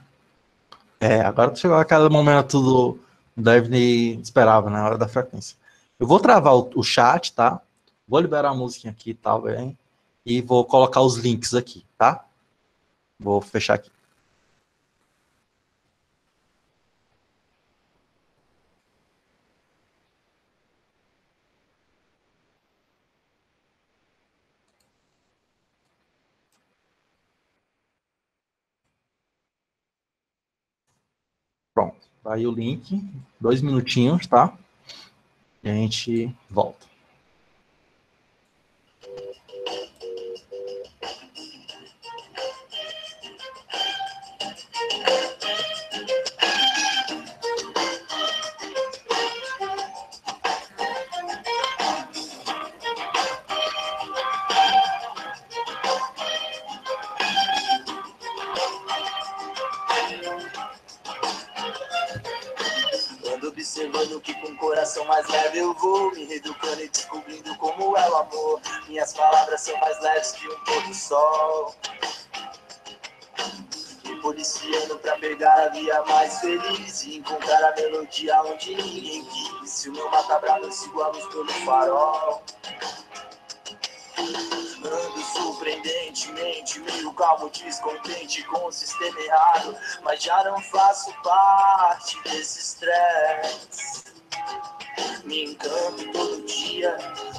ver. Agora chegou aquele momento do Daphne esperava, né? A hora da frequência. Eu vou travar o chat, tá? Vou liberar a música aqui e tal, bem. E vou colocar os links aqui, tá? Vou fechar aqui. Pronto. Tá aí o link. 2 minutinhos, tá? E a gente volta. Ando observando que com o coração mais leve eu vou me reeducando e descobrindo como é o amor. Minhas palavras são mais leves que um pôr do sol. Me policiando pra pegar a via mais feliz e encontrar a melodia onde ninguém quis. Se o meu mata bravo eu sigo a luz pelo farol. Ando surpreendentemente, meio calmo, descontente com o sistema errado, mas já não faço parte desse estresse. Me encanto todo dia,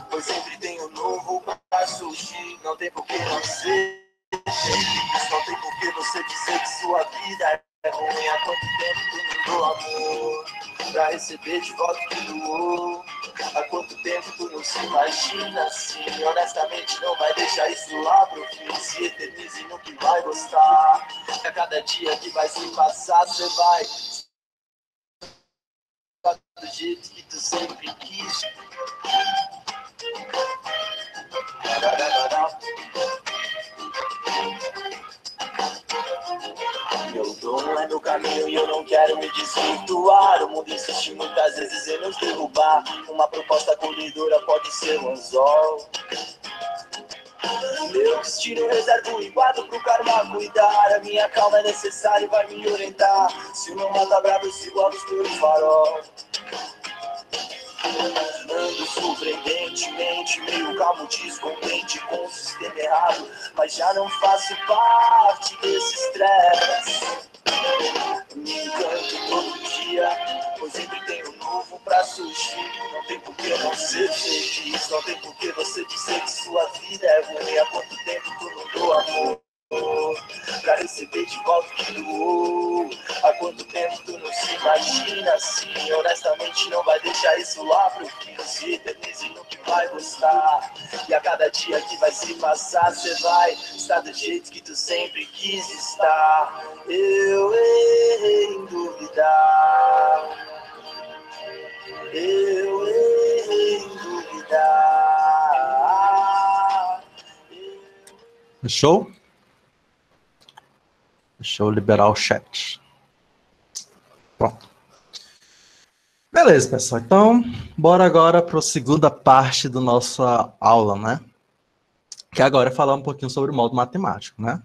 pois sempre tenho novo pra surgir. Não tem por que não ser feliz, não tem por que você dizer que sua vida é ruim. Há quanto tempo tu não dou amor pra receber de volta o que doou? Há quanto tempo tu não se imagina assim? Honestamente não vai deixar isso lá pro fim. Se eternize no que vai gostar. A cada dia que vai se passar, cê vai do jeito que tu sempre quis. Meu dono é meu caminho e eu não quero me desvirtuar. O mundo insiste muitas vezes em nos derrubar. Uma proposta acolhedora pode ser um anzol. Meu destino reservo e guardo pro karma cuidar. A minha calma é necessária e vai me orientar. Se o meu mata bravo eu sigo a luz pelo farol. Ando surpreendentemente, meio calmo, descontente com o sistema errado, mas já não faço parte desse estresse. Me encanto todo dia, pois sempre tenho novo pra surgir. Não tem por que não ser feliz, não tem por que você dizer que sua vida é ruim. Há quanto tempo tu não dou amor pra receber de volta o que doou? Há quanto tempo tu não se imagina assim? Honestamente não vai deixar isso lá pro fim. Se eternize no que vai gostar. E a cada dia que vai se passar, cê vai estar do jeito que tu sempre quis estar. Eu errei em duvidar. Eu errei em duvidar. Show? Deixa eu liberar o chat. Pronto. Beleza, pessoal. Então, bora agora para a segunda parte da nossa aula, né? Que agora é falar um pouquinho sobre o modo matemático, né?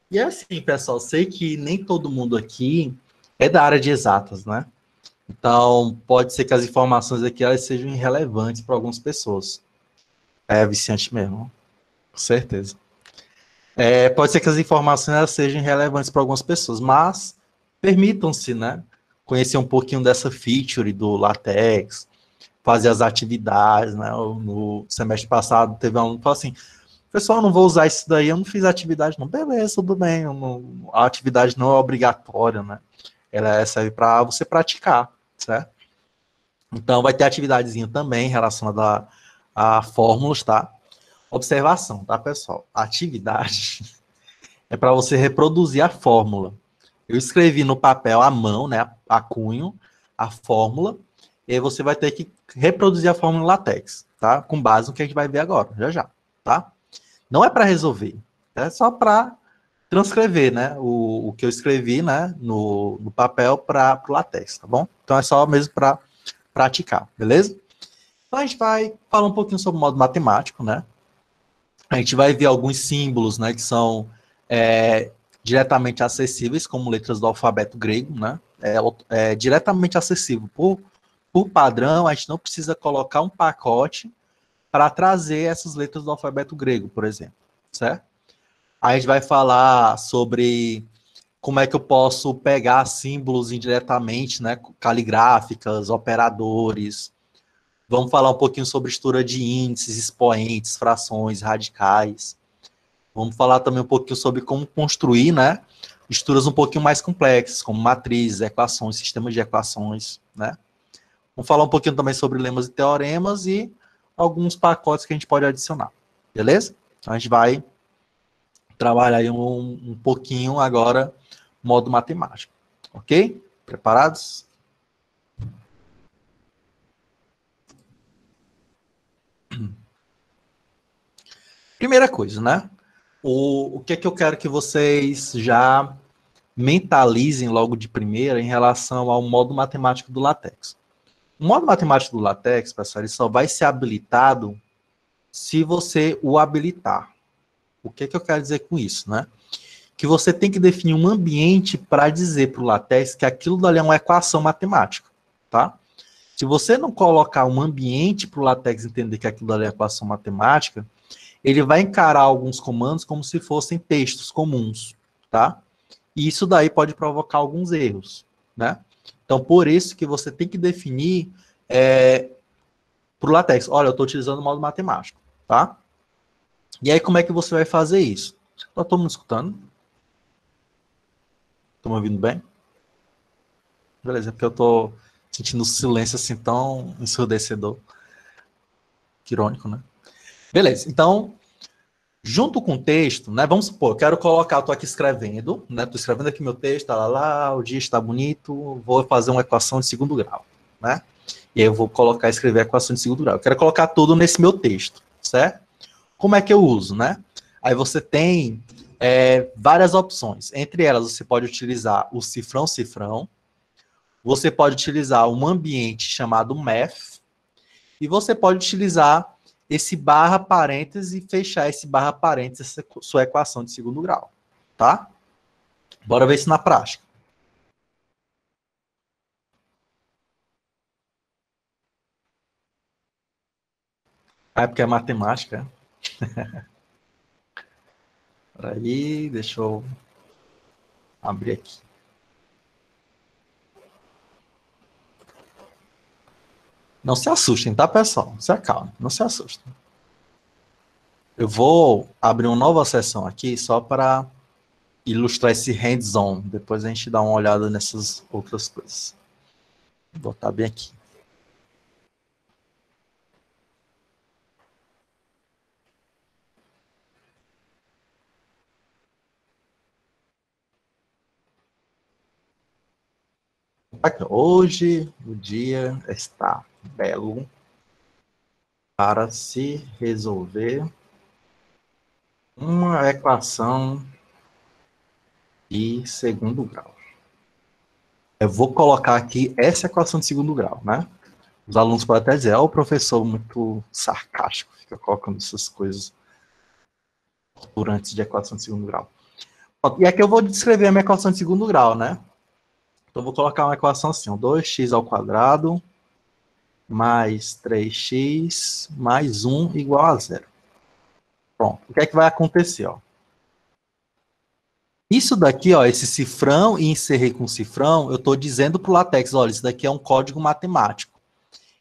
E é assim, pessoal, sei que nem todo mundo aqui é da área de exatas, né? Então, pode ser que as informações aqui elas sejam irrelevantes para algumas pessoas. É viciante mesmo, com certeza. Pode ser que as informações elas sejam irrelevantes para algumas pessoas, mas permitam-se, né? Conhecer um pouquinho dessa feature do LaTeX, fazer as atividades, né? No semestre passado teve um aluno que falou assim, pessoal, eu não vou usar isso daí, eu não fiz atividade não. Beleza, tudo bem, a atividade não é obrigatória, né? Ela serve para você praticar, certo? Então, vai ter atividadezinha também relacionada a fórmulas, tá? Observação, tá, pessoal? Atividade é para você reproduzir a fórmula. Eu escrevi no papel à mão, né, a cunho, a fórmula, e aí você vai ter que reproduzir a fórmula em LaTeX, tá? Com base no que a gente vai ver agora, já já, tá? Não é para resolver, é só para transcrever, né, o que eu escrevi, né, no papel para o LaTeX, tá bom? Então é só mesmo para praticar, beleza? Então a gente vai falar um pouquinho sobre o modo matemático, né? A gente vai ver alguns símbolos, né, que são diretamente acessíveis, como letras do alfabeto grego, né? É diretamente acessível. Por padrão, a gente não precisa colocar um pacote para trazer essas letras do alfabeto grego, por exemplo, certo? Aí a gente vai falar sobre como é que eu posso pegar símbolos indiretamente, né? Caligráficas, operadores. Vamos falar um pouquinho sobre estrutura de índices, expoentes, frações, radicais. Vamos falar também um pouquinho sobre como construir, né? Estruturas um pouquinho mais complexas, como matrizes, equações, sistemas de equações, né? Vamos falar um pouquinho também sobre lemas e teoremas e alguns pacotes que a gente pode adicionar, beleza? Então a gente vai trabalhar aí um pouquinho agora modo matemático, ok? Preparados? Primeira coisa, né? O que é que eu quero que vocês já mentalizem logo de primeira em relação ao modo matemático do LaTeX. O modo matemático do LaTeX, pessoal, ele só vai ser habilitado se você o habilitar. O que é que eu quero dizer com isso, né? Que você tem que definir um ambiente para dizer para o LaTeX que aquilo dali é uma equação matemática, tá? Se você não colocar um ambiente para o LaTeX entender que aquilo dali é equação matemática, ele vai encarar alguns comandos como se fossem textos comuns, tá? E isso daí pode provocar alguns erros, né? Então, por isso que você tem que definir para o LaTeX, olha, eu estou utilizando o modo matemático, tá? E aí, como é que você vai fazer isso? Está todo mundo escutando? Estão me ouvindo bem? Beleza, é porque eu estou sentindo o silêncio assim tão ensurdecedor. Que irônico, né? Beleza, então, junto com o texto, né? Vamos supor, eu quero colocar, eu tô aqui escrevendo, né? Tô escrevendo aqui meu texto, tá lá, o dia está bonito, vou fazer uma equação de segundo grau, né? E aí eu vou colocar, escrever a equação de segundo grau. Eu quero colocar tudo nesse meu texto, certo? Como é que eu uso, né? Aí você tem várias opções. Entre elas, você pode utilizar o cifrão, você pode utilizar um ambiente chamado math, e você pode utilizar esse barra parênteses e fechar esse barra parênteses, essa sua equação de segundo grau, tá? Bora ver isso na prática. Ah, é porque é matemática. Aí, deixa eu abrir aqui. Não se assustem, tá, pessoal? Se acalme, não se assustem. Eu vou abrir uma nova sessão aqui só para ilustrar esse hands-on. Depois a gente dá uma olhada nessas outras coisas. Vou botar bem aqui. Hoje o dia está belo para se resolver uma equação de segundo grau. Eu vou colocar aqui essa equação de segundo grau, né? Os alunos podem até dizer, o professor muito sarcástico, fica colocando essas coisas durante de equação de segundo grau. E aqui eu vou descrever a minha equação de segundo grau, né? Então, eu vou colocar uma equação assim, 2x ao quadrado mais 3x mais 1 igual a 0. Pronto, o que é que vai acontecer, ó? Isso daqui, ó, esse cifrão e encerrei com cifrão, eu estou dizendo para o LaTeX, olha, isso daqui é um código matemático.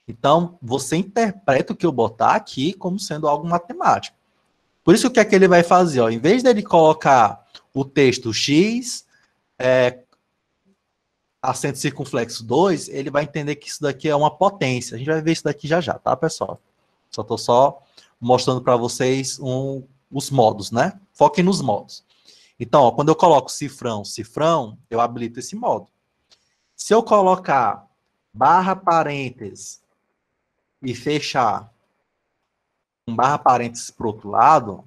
Então, você interpreta o que eu botar aqui como sendo algo matemático. Por isso, o que é que ele vai fazer? Ó? Em vez dele colocar o texto x, acento circunflexo 2, ele vai entender que isso daqui é uma potência. A gente vai ver isso daqui já já, tá, pessoal? Só estou mostrando para vocês os modos, né? Foquem nos modos. Então, ó, quando eu coloco cifrão, cifrão, eu habilito esse modo. Se eu colocar barra parênteses e fechar com barra parênteses para o outro lado,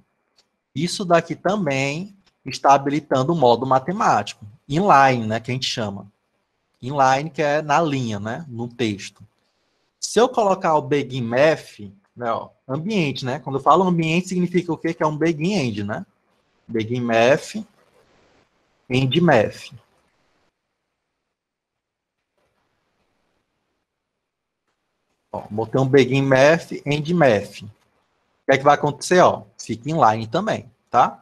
isso daqui também está habilitando o modo matemático. Inline, né, que a gente chama. Inline, que é na linha, né, no texto. Se eu colocar o begin math, né, ó, ambiente, né? Quando eu falo ambiente, significa o quê? Que é um begin end, né? Begin math, end math. Ó, botei um begin math, end math. O que é que vai acontecer? Ó, fica inline também, tá?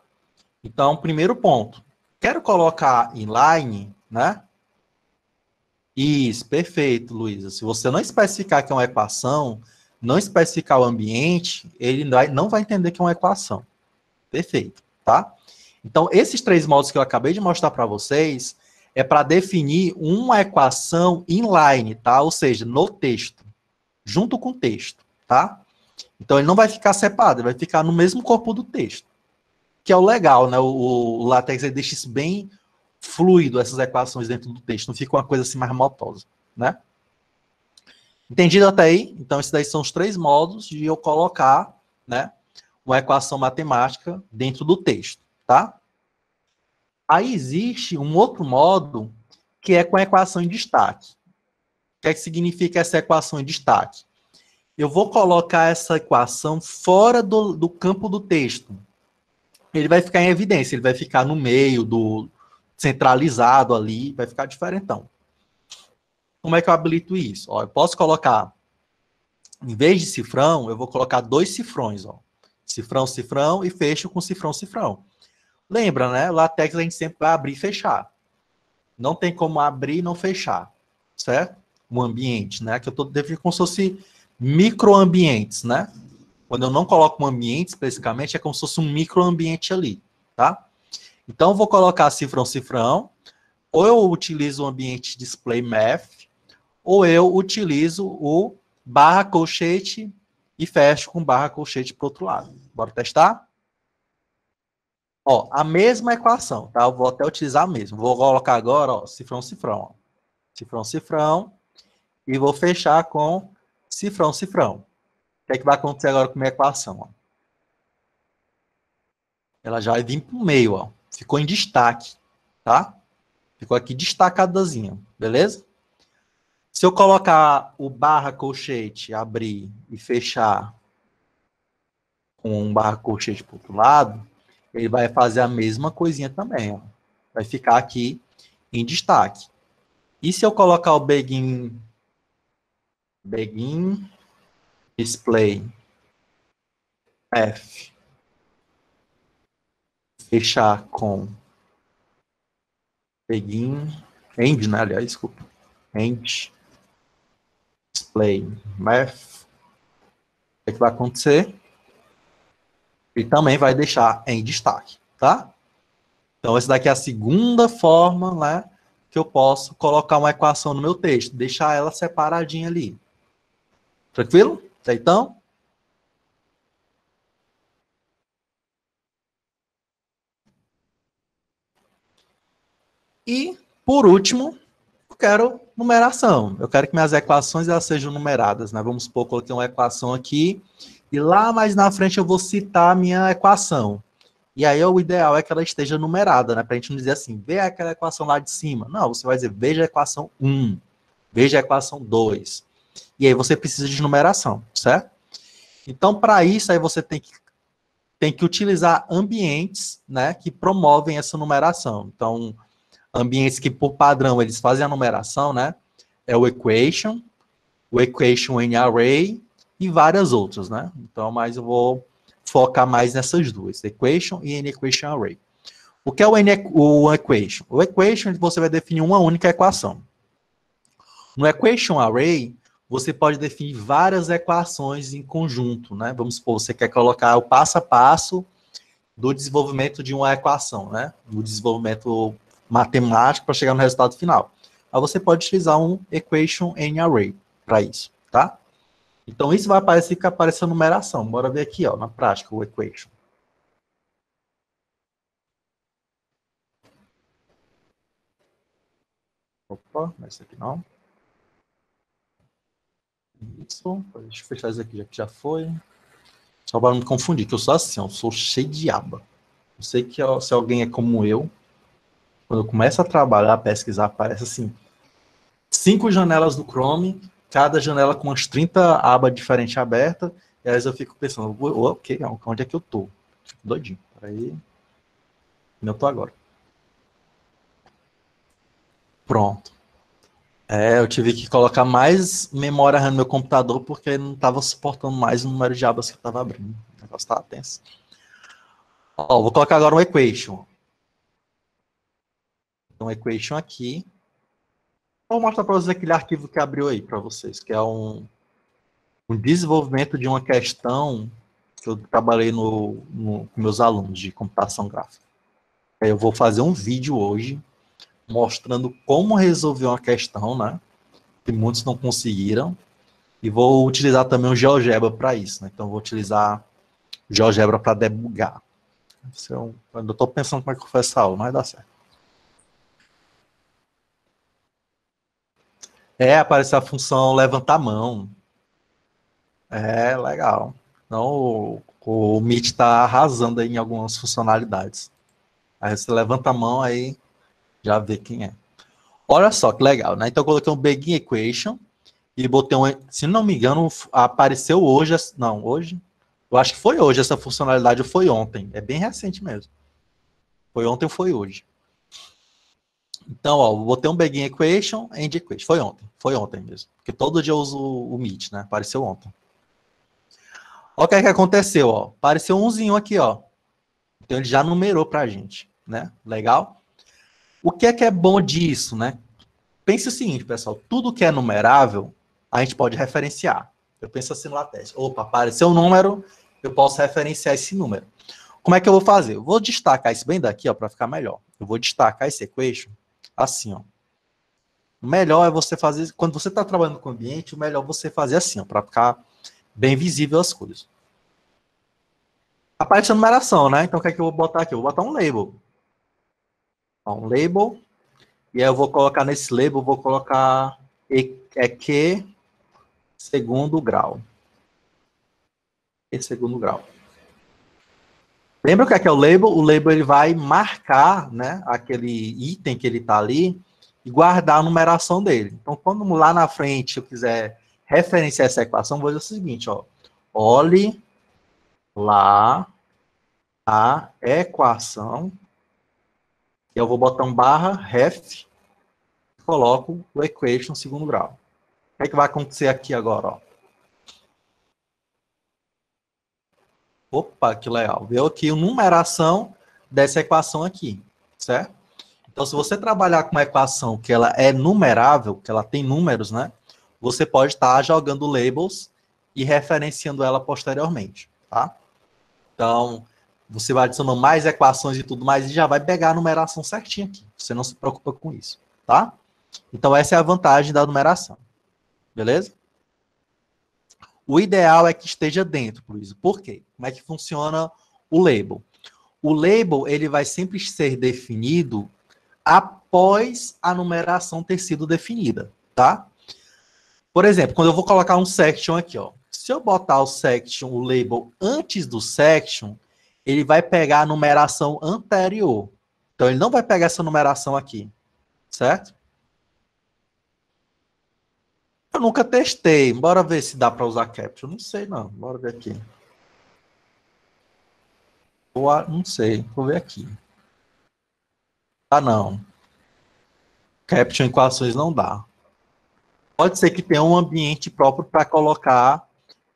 Então, primeiro ponto. Quero colocar inline, né? Isso, perfeito, Luísa. Se você não especificar que é uma equação, não especificar o ambiente, ele não vai entender que é uma equação. Perfeito, tá? Então, esses três modos que eu acabei de mostrar para vocês é para definir uma equação inline, tá? Ou seja, no texto, junto com o texto, tá? Então, ele não vai ficar separado, ele vai ficar no mesmo corpo do texto. Que é o legal, né? O LaTeX ele deixa isso bem fluido, essas equações dentro do texto, não fica uma coisa assim mais motosa, né? Entendido até aí? Então, esses daí são os três modos de eu colocar, né, uma equação matemática dentro do texto, tá? Aí existe um outro modo que é com a equação em destaque. O que é que significa essa equação em destaque? Eu vou colocar essa equação fora do campo do texto. Ele vai ficar em evidência, ele vai ficar no meio, centralizado ali, vai ficar diferentão. Como é que eu habilito isso? Ó, eu posso colocar, em vez de cifrão, eu vou colocar dois cifrões. Ó. Cifrão, cifrão e fecho com cifrão, cifrão. Lembra, né? LaTeX a gente sempre vai abrir e fechar. Não tem como abrir e não fechar, certo? Um ambiente, né? Que eu estou definindo como se fosse microambientes, né? Quando eu não coloco um ambiente especificamente, é como se fosse um microambiente ali, tá? Então, eu vou colocar cifrão, cifrão, ou eu utilizo o ambiente display math, ou eu utilizo o barra colchete e fecho com barra colchete para o outro lado. Bora testar? Ó, a mesma equação, tá? Eu vou até utilizar a mesma. Vou colocar agora, ó, cifrão, cifrão. Ó. Cifrão, cifrão. E vou fechar com cifrão, cifrão. O que é que vai acontecer agora com a minha equação? Ó? Ela já vai vir para o meio, ó. Ficou em destaque, tá? Ficou aqui destacadazinha, beleza? Se eu colocar o barra colchete, abrir e fechar com um barra colchete para o outro lado, ele vai fazer a mesma coisinha também, ó. Vai ficar aqui em destaque. E se eu colocar o begin display F, fechar com begin end, né? Aliás, desculpa. End display math. O que vai acontecer? Ele também vai deixar em destaque, tá? Então, essa daqui é a segunda forma, né, que eu posso colocar uma equação no meu texto, deixar ela separadinha ali. Tranquilo? Então? E, por último, eu quero numeração. Eu quero que minhas equações elas sejam numeradas, né? Vamos supor, coloquei uma equação aqui, e lá mais na frente eu vou citar a minha equação. E aí o ideal é que ela esteja numerada, né? Para a gente não dizer assim, vê aquela equação lá de cima. Não, você vai dizer, veja a equação 1, veja a equação 2. E aí você precisa de numeração, certo? Então, para isso, aí você tem que utilizar ambientes, né, que promovem essa numeração. Então, ambientes que, por padrão, eles fazem a numeração, né? É o equation in array e várias outras, né? Então, mas eu vou focar mais nessas duas, equation e in equation array. O que é o equation? O equation você vai definir uma única equação. No equation array, você pode definir várias equações em conjunto, né? Vamos supor, você quer colocar o passo a passo do desenvolvimento de uma equação, né? Do desenvolvimento matemático para chegar no resultado final. Aí você pode utilizar um equation in array para isso, tá? Então isso vai aparecer que aparece a numeração. Bora ver aqui, ó, na prática, o equation. Opa, não é isso aqui não. Isso, deixa eu fechar isso aqui, já que já foi. Só para não me confundir, que eu sou assim, eu sou cheio de aba. Eu sei que se alguém é como eu, quando eu começo a trabalhar, a pesquisar, aparece assim, 5 janelas do Chrome, cada janela com umas 30 abas diferentes abertas, e aí eu fico pensando, ok, onde é que eu tô? Fico doidinho. Aí, eu tô agora. Pronto. Eu tive que colocar mais memória RAM no meu computador, porque não estava suportando mais o número de abas que eu estava abrindo. O negócio estava tenso. Ó, vou colocar agora um equation. Então, equation aqui. Vou mostrar para vocês aquele arquivo que abriu aí para vocês, que é um desenvolvimento de uma questão que eu trabalhei com meus alunos de computação gráfica. Eu vou fazer um vídeo hoje mostrando como resolver uma questão, né, que muitos não conseguiram, e vou utilizar também o GeoGebra para isso, né? Então vou utilizar o GeoGebra para debugar. Eu estou pensando como é que eu faço essa aula, mas dá certo. Apareceu a função levantar a mão. Legal. Então, o Meet está arrasando aí em algumas funcionalidades. Aí você levanta a mão, aí já vê quem é. Olha só que legal, né? Então eu coloquei um Begin Equation e botei um, se não me engano, apareceu hoje, não, hoje, eu acho que foi hoje essa funcionalidade, ou foi ontem, é bem recente mesmo. Foi ontem ou foi hoje. Então, ó, eu botei um Begin Equation, End Equation, foi ontem mesmo, porque todo dia eu uso o Meet, né? Apareceu ontem. Olha o que é que aconteceu, ó, apareceu umzinho aqui, ó. Então ele já numerou pra gente, né? Legal? O que é bom disso, né? Pense o seguinte, pessoal, tudo que é numerável, a gente pode referenciar. Eu penso assim no LaTeX. Opa, apareceu um número, eu posso referenciar esse número. Como é que eu vou fazer? Eu vou destacar isso bem daqui, ó, para ficar melhor. Eu vou destacar esse equation assim, ó. O melhor é você fazer, quando você está trabalhando com o ambiente, o melhor é você fazer assim, ó, para ficar bem visível as coisas. Aparece a numeração, né? Então o que é que eu vou botar aqui? Eu vou botar um label. Ó, um label. E aí eu vou colocar nesse label, vou colocar EQ segundo grau. E segundo grau. Lembra o que é o label? O label ele vai marcar, né, aquele item que ele está ali e guardar a numeração dele. Então, quando lá na frente eu quiser referenciar essa equação, vou dizer o seguinte, ó. Olhe lá a equação. E eu vou botar um barra ref e coloco o equation segundo grau. O que vai acontecer aqui agora, ó? Opa, que legal. Veio aqui a numeração dessa equação aqui, certo? Então, se você trabalhar com uma equação que ela é numerável, que ela tem números, né? Você pode estar jogando labels e referenciando ela posteriormente, tá? Então, você vai adicionando mais equações e tudo mais e já vai pegar a numeração certinha aqui. Você não se preocupa com isso, tá? Então, essa é a vantagem da numeração. Beleza? O ideal é que esteja dentro, Luiz. Por quê? Como é que funciona o label? O label ele vai sempre ser definido após a numeração ter sido definida, tá? Por exemplo, quando eu vou colocar um section aqui, ó, se eu botar o section, o label antes do section, ele vai pegar a numeração anterior. Então, ele não vai pegar essa numeração aqui, certo? Eu nunca testei. Bora ver se dá para usar caption. Não sei, não. Bora ver aqui. Não sei. Vou ver aqui. Ah, não. Caption equações não dá. Pode ser que tenha um ambiente próprio para colocar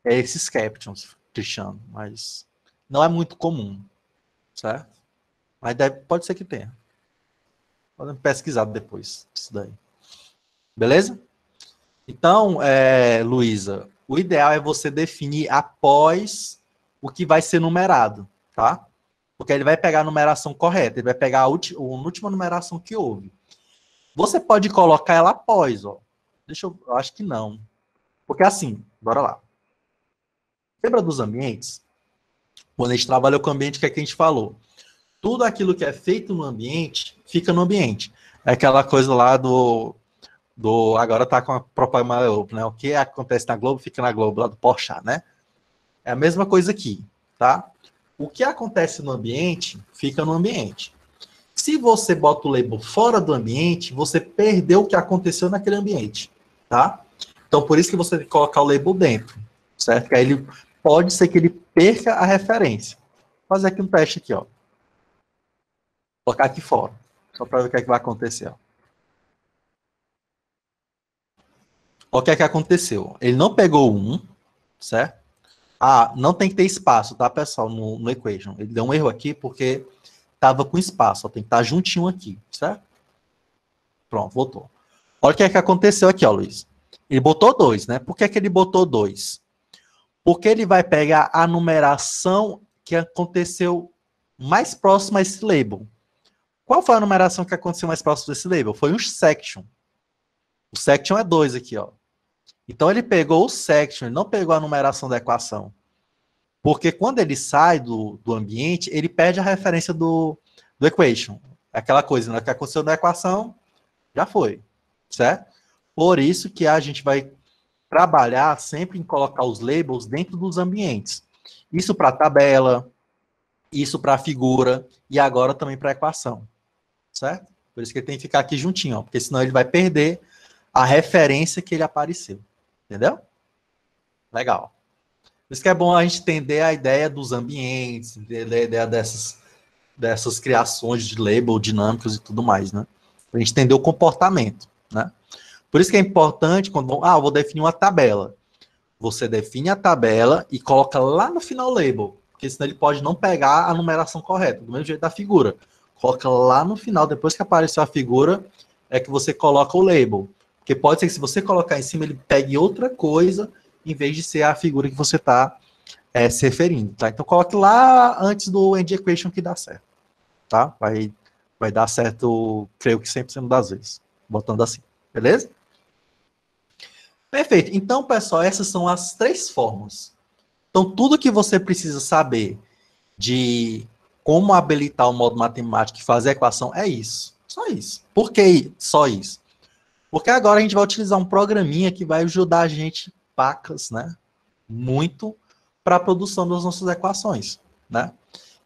esses captions, Cristiano, mas não é muito comum, certo? Mas pode ser que tenha. Podem pesquisar depois isso daí. Beleza? Então, Luísa, o ideal é você definir após o que vai ser numerado, tá? Porque ele vai pegar a numeração correta, ele vai pegar a última numeração que houve. Você pode colocar ela após, ó. Eu acho que não. Porque assim, bora lá. Lembra dos ambientes? Quando a gente trabalhou com o ambiente, o que é que a gente falou? Tudo aquilo que é feito no ambiente, fica no ambiente. É aquela coisa lá agora tá com a propaganda da Globo, né? O que acontece na Globo, fica na Globo, lá do Porchat, né? É a mesma coisa aqui, tá? O que acontece no ambiente, fica no ambiente. Se você bota o label fora do ambiente, você perdeu o que aconteceu naquele ambiente, tá? Então, por isso que você tem que colocar o label dentro, certo? Que aí ele pode ser que ele perca a referência. Vou fazer aqui um teste aqui, ó. Vou colocar aqui fora, só para ver o que é que vai acontecer, ó. O que é que aconteceu? Ele não pegou um, certo? Ah, não tem que ter espaço, tá, pessoal, no equation. Ele deu um erro aqui porque estava com espaço, ó, tem que estar juntinho aqui, certo? Pronto, voltou. Olha o que é que aconteceu aqui, ó, Luiz. Ele botou 2, né? Por que que ele botou 2? Porque ele vai pegar a numeração que aconteceu mais próximo a esse label. Qual foi a numeração que aconteceu mais próximo desse label? Foi um section. O section é 2 aqui, ó. Então ele pegou o section, ele não pegou a numeração da equação. Porque quando ele sai do ambiente, ele perde a referência do equation. Aquela coisa, né, que aconteceu na equação, já foi, certo? Por isso que a gente vai trabalhar sempre em colocar os labels dentro dos ambientes. Isso para tabela, isso para figura e agora também para equação, certo? Por isso que ele tem que ficar aqui juntinho, ó, porque senão ele vai perder a referência que ele apareceu. Entendeu? Legal. Por isso que é bom a gente entender a ideia dos ambientes, entender a ideia dessas criações de label dinâmicos e tudo mais, né? Para a gente entender o comportamento, né? Por isso que é importante, quando eu vou definir uma tabela. Você define a tabela e coloca lá no final o label, porque senão ele pode não pegar a numeração correta, do mesmo jeito da figura. Coloca lá no final, depois que apareceu a figura, é que você coloca o label. Porque pode ser que se você colocar em cima, ele pegue outra coisa, em vez de ser a figura que você está se referindo, tá? Então coloque lá antes do end equation que dá certo, tá? Vai dar certo, creio que 100% das vezes, botando assim, beleza? Perfeito. Então, pessoal, essas são as 3 formas. Então, tudo que você precisa saber de como habilitar o modo matemático e fazer a equação é isso. Só isso. Por que só isso? Porque agora a gente vai utilizar um programinha que vai ajudar a gente, pacas, né? Muito para a produção das nossas equações, né?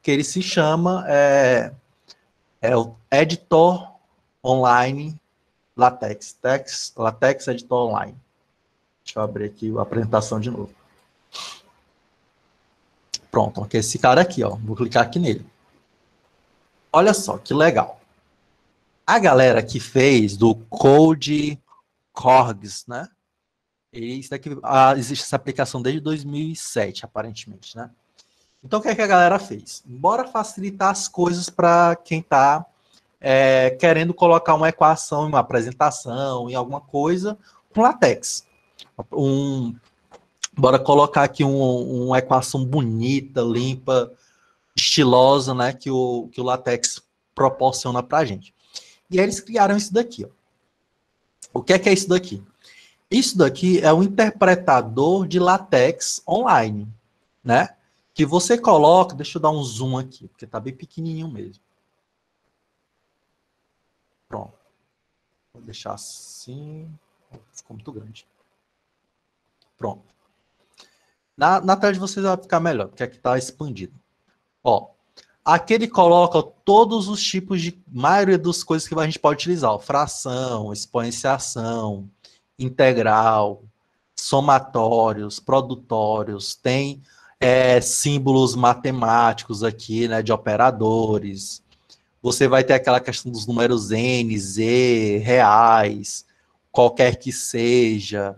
Que ele se chama o Editor Online LaTeX Editor Online. Deixa eu abrir aqui a apresentação de novo. Pronto, que é esse cara aqui, ó. Vou clicar aqui nele. Olha só, que legal. A galera que fez do Code Corgs, né? Isso daqui, existe essa aplicação desde 2007, aparentemente, né? Então, o que é que a galera fez? Bora facilitar as coisas para quem está querendo colocar uma equação em uma apresentação, em alguma coisa, com LaTeX. Bora colocar aqui uma equação bonita, limpa, estilosa, né, que o LaTeX proporciona para a gente. E aí eles criaram isso daqui. Ó. O que é isso daqui? Isso daqui é um interpretador de LaTeX online, né? Que você coloca, deixa eu dar um zoom aqui, porque tá bem pequenininho mesmo. Pronto. Vou deixar assim. Ficou muito grande. Pronto. Na tela de vocês vai ficar melhor, porque aqui está expandido. Ó, aqui ele coloca todos os tipos de maioria das coisas que a gente pode utilizar. Ó, fração, exponenciação, integral, somatórios, produtórios, tem símbolos matemáticos aqui, né, de operadores. Você vai ter aquela questão dos números N, Z, reais, qualquer que seja,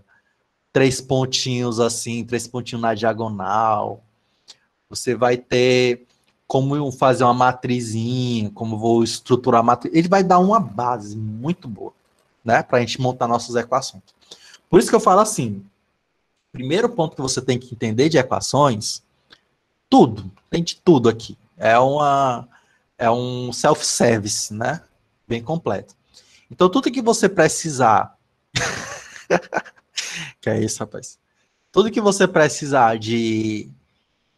três pontinhos assim, três pontinhos na diagonal. Você vai ter como fazer uma matrizinha, como vou estruturar a matriz. Ele vai dar uma base muito boa, né, para a gente montar nossas equações. Por isso que eu falo assim, primeiro ponto que você tem que entender de equações, tudo, tem de tudo aqui. É um self-service, né? Bem completo. Então, tudo que você precisar. Que é isso, rapaz? Tudo que você precisar de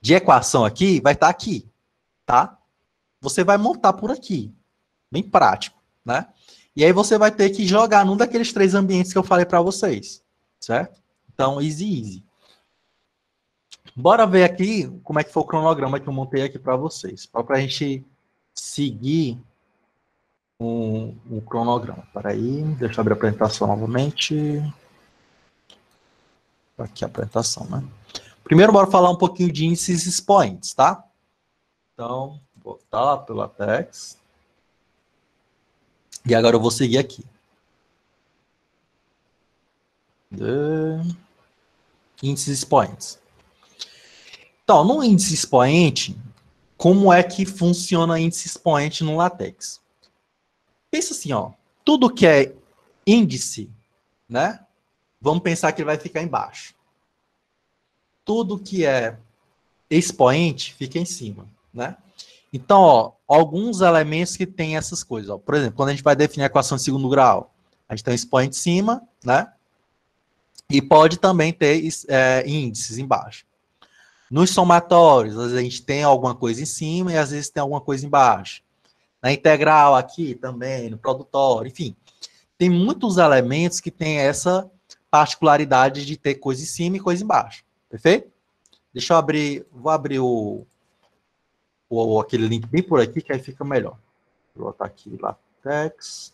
equação aqui, vai estar aqui, tá? Você vai montar por aqui. Bem prático, né? E aí você vai ter que jogar num daqueles três ambientes que eu falei para vocês, certo? Então, easy, easy. Bora ver aqui como é que foi o cronograma que eu montei aqui para vocês, para a gente seguir um cronograma. Peraí, deixa eu abrir a apresentação novamente. Aqui a apresentação, né? Primeiro, bora falar um pouquinho de índices expoentes, tá? Então, vou botar lá pelo LaTeX. E agora eu vou seguir aqui. Índices expoentes. Então, no índice expoente, como é que funciona índice expoente no LaTeX? Pensa assim, ó. Tudo que é índice, né? Vamos pensar que ele vai ficar embaixo. Tudo que é expoente fica em cima, né? Então, ó, alguns elementos que tem essas coisas. Ó. Por exemplo, quando a gente vai definir a equação de segundo grau, a gente tem um expoente em cima, né? E pode também ter índices embaixo. Nos somatórios, às vezes a gente tem alguma coisa em cima e às vezes tem alguma coisa embaixo. Na integral aqui também, no produtório, enfim. Tem muitos elementos que têm essa particularidade de ter coisa em cima e coisa embaixo. Perfeito? Deixa eu abrir, vou abrir aquele link bem por aqui, que aí fica melhor. Vou botar aqui LaTeX.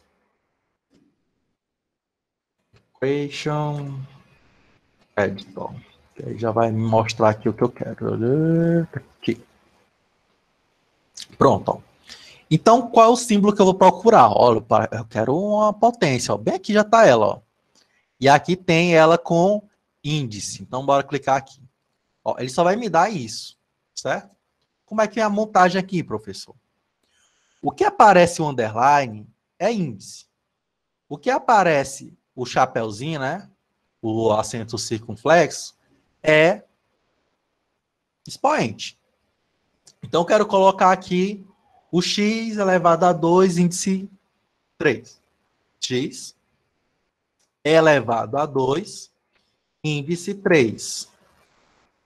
Equation. Editor. Que aí já vai me mostrar aqui o que eu quero. Aqui. Pronto. Ó. Então, qual é o símbolo que eu vou procurar? Olha, eu quero uma potência. Ó. Bem aqui já está ela. Ó. E aqui tem ela com índice. Então, bora clicar aqui. Ó, ele só vai me dar isso. Certo? Como é que é a montagem aqui, professor? O que aparece o underline é índice. O que aparece o chapeuzinho, né? O acento circunflexo, é expoente. Então, eu quero colocar aqui o x elevado a 2, índice 3. X elevado a 2, índice 3.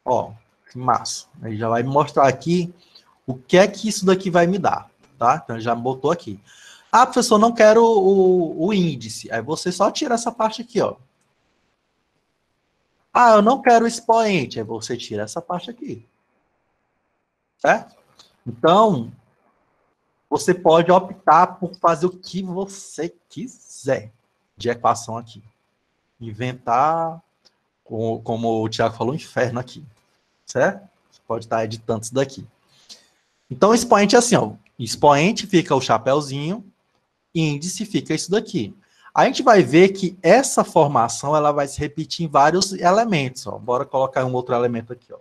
Ó, que massa. Aí já vai me mostrar aqui o que é que isso daqui vai me dar, tá? Então, já botou aqui. Ah, professor, não quero o índice. Aí você só tira essa parte aqui, ó. Ah, eu não quero o expoente. Aí você tira essa parte aqui. Certo? Então, você pode optar por fazer o que você quiser de equação aqui. Inventar, como o Thiago falou, um inferno aqui. Certo? Você pode estar editando isso daqui. Então, o expoente é assim, ó. Expoente fica o chapeuzinho, índice fica isso daqui. A gente vai ver que essa formação ela vai se repetir em vários elementos. Ó. Bora colocar um outro elemento aqui. Ó.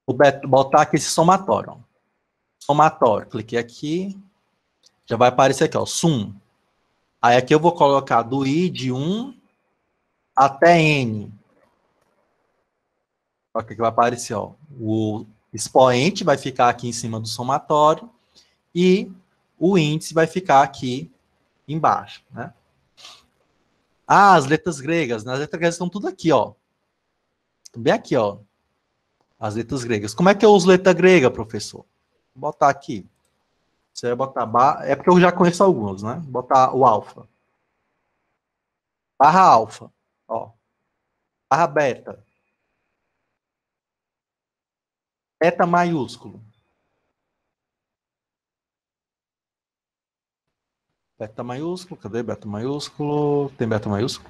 Vou botar aqui esse somatório. Ó. Somatório. Cliquei aqui. Já vai aparecer aqui, ó, sum. Aí aqui eu vou colocar do i de 1 até n. Olha o que vai aparecer, ó. O expoente vai ficar aqui em cima do somatório e o índice vai ficar aqui embaixo, né? Ah, as letras gregas. As letras gregas estão tudo aqui, ó. Bem aqui, ó. As letras gregas. Como é que eu uso letra grega, professor? Vou botar aqui. Você vai botar é porque eu já conheço alguns, né? Vou botar o alfa. Barra alfa, ó. Barra beta. Beta maiúsculo. Beta maiúsculo, cadê beta maiúsculo? Tem beta maiúsculo?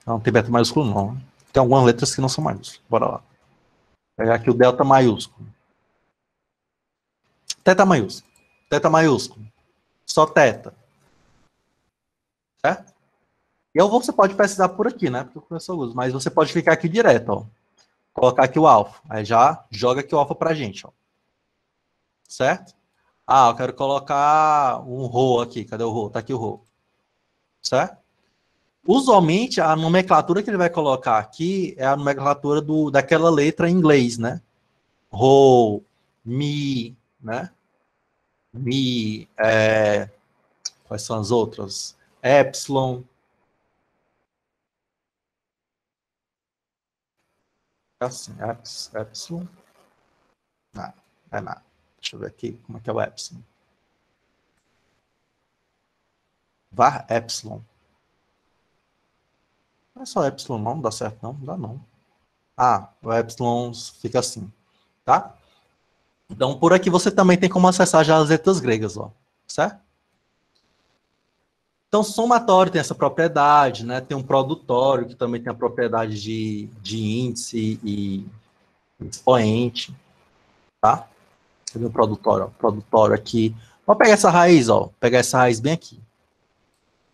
Não, tem beta maiúsculo não. Tem algumas letras que não são maiúsculas. Bora lá. Vou pegar aqui o delta maiúsculo. Teta maiúsculo. Teta maiúsculo. Só teta. Certo? E eu vou, você pode pesquisar por aqui, né? Porque eu conheço alguns, mas você pode ficar aqui direto, ó. Colocar aqui o alfa. Aí já joga aqui o alfa pra gente, ó. Certo? Ah, eu quero colocar um rho aqui. Cadê o rho? Tá aqui o rho. Certo? Usualmente, a nomenclatura que ele vai colocar aqui é a nomenclatura daquela letra em inglês, né? Rho, mi, né? Mi, quais são as outras? Epsilon. Assim, epsilon. Não, é nada. Deixa eu ver aqui como é que é o epsilon. Var epsilon. Não é só epsilon não dá certo não, não dá não. Ah, o epsilon fica assim, tá? Então, por aqui você também tem como acessar já as letras gregas, ó, certo? Então, somatório tem essa propriedade, né? Tem um produtório que também tem a propriedade de índice e expoente, tá? Cadê o produtório? Ó, produtório aqui. Vou pegar essa raiz, ó. Pegar essa raiz bem aqui.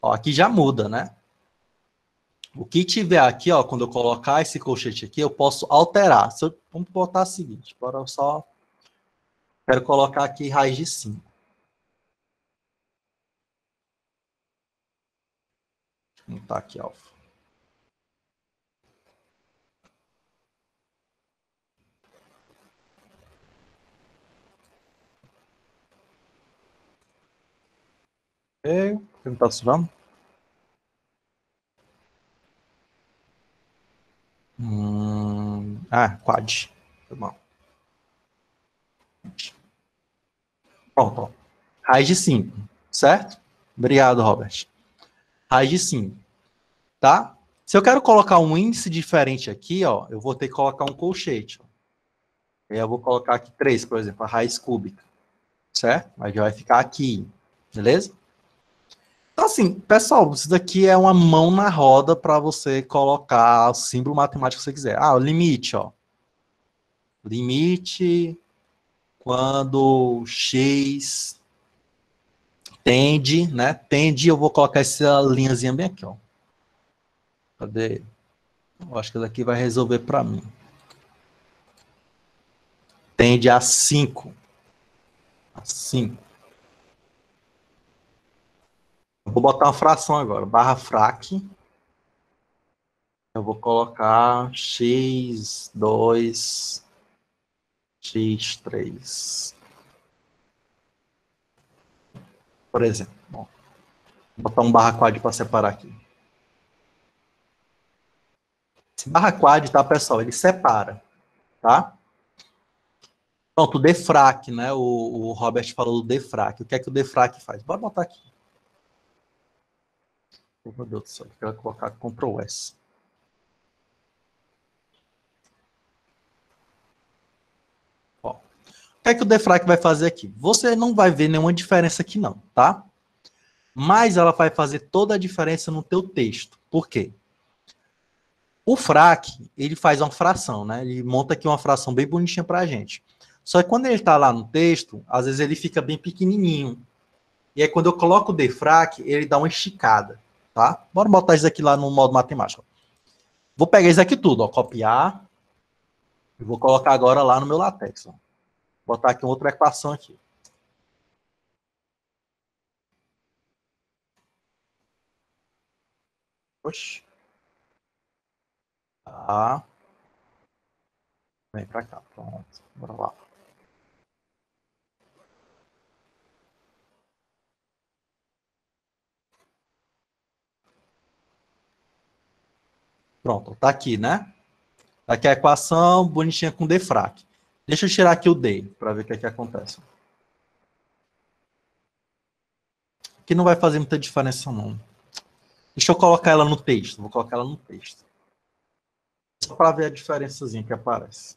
Ó, aqui já muda, né? O que tiver aqui, ó, quando eu colocar esse colchete aqui, eu posso alterar. Vamos botar o seguinte, agora eu só quero colocar aqui raiz de 5. Vou botar aqui alfa. E, não tá subindo? Quad. Tá bom. Pronto, ó. Raiz de 5, certo? Obrigado, Robert. Raiz de 5, tá? Se eu quero colocar um índice diferente aqui, ó, eu vou ter que colocar um colchete. Ó. Aí eu vou colocar aqui 3, por exemplo, a raiz cúbica, certo? Aí já vai ficar aqui, beleza? Então, assim, pessoal, isso daqui é uma mão na roda para você colocar o símbolo matemático que você quiser. Ah, o limite, ó. Limite quando x tende, né? Tende, eu vou colocar essa linhazinha bem aqui, ó. Cadê? Eu acho que isso daqui vai resolver para mim. Tende a 5. A 5. Eu vou botar uma fração agora. Barra frac. Eu vou colocar x2, x3. Por exemplo. Bom, vou botar um barra quad para separar aqui. Esse barra quad, tá, pessoal? Ele separa, tá? Pronto, o defrac, né? O Robert falou do defrac. O que é que o defrac faz? Bora botar aqui. Oh, meu Deus do céu, eu quero colocar Ctrl S. Ó. O que é que o defrac vai fazer aqui? Você não vai ver nenhuma diferença aqui não, tá? Mas ela vai fazer toda a diferença no teu texto. Por quê? O frac, ele faz uma fração, né? Ele monta aqui uma fração bem bonitinha pra gente. Só que quando ele tá lá no texto, às vezes ele fica bem pequenininho. E aí quando eu coloco o defrac, ele dá uma esticada, tá? Bora botar isso aqui lá no modo matemático. Vou pegar isso aqui tudo, ó, copiar. E vou colocar agora lá no meu LaTeX, ó. Vou botar aqui uma outra equação aqui. Oxi. Tá. Vem pra cá, pronto. Bora lá. Pronto, tá aqui, né? Tá aqui a equação bonitinha com defrac. Deixa eu tirar aqui o D, para ver o que é que acontece. Aqui não vai fazer muita diferença, não. Deixa eu colocar ela no texto. Vou colocar ela no texto. Só para ver a diferençazinha que aparece.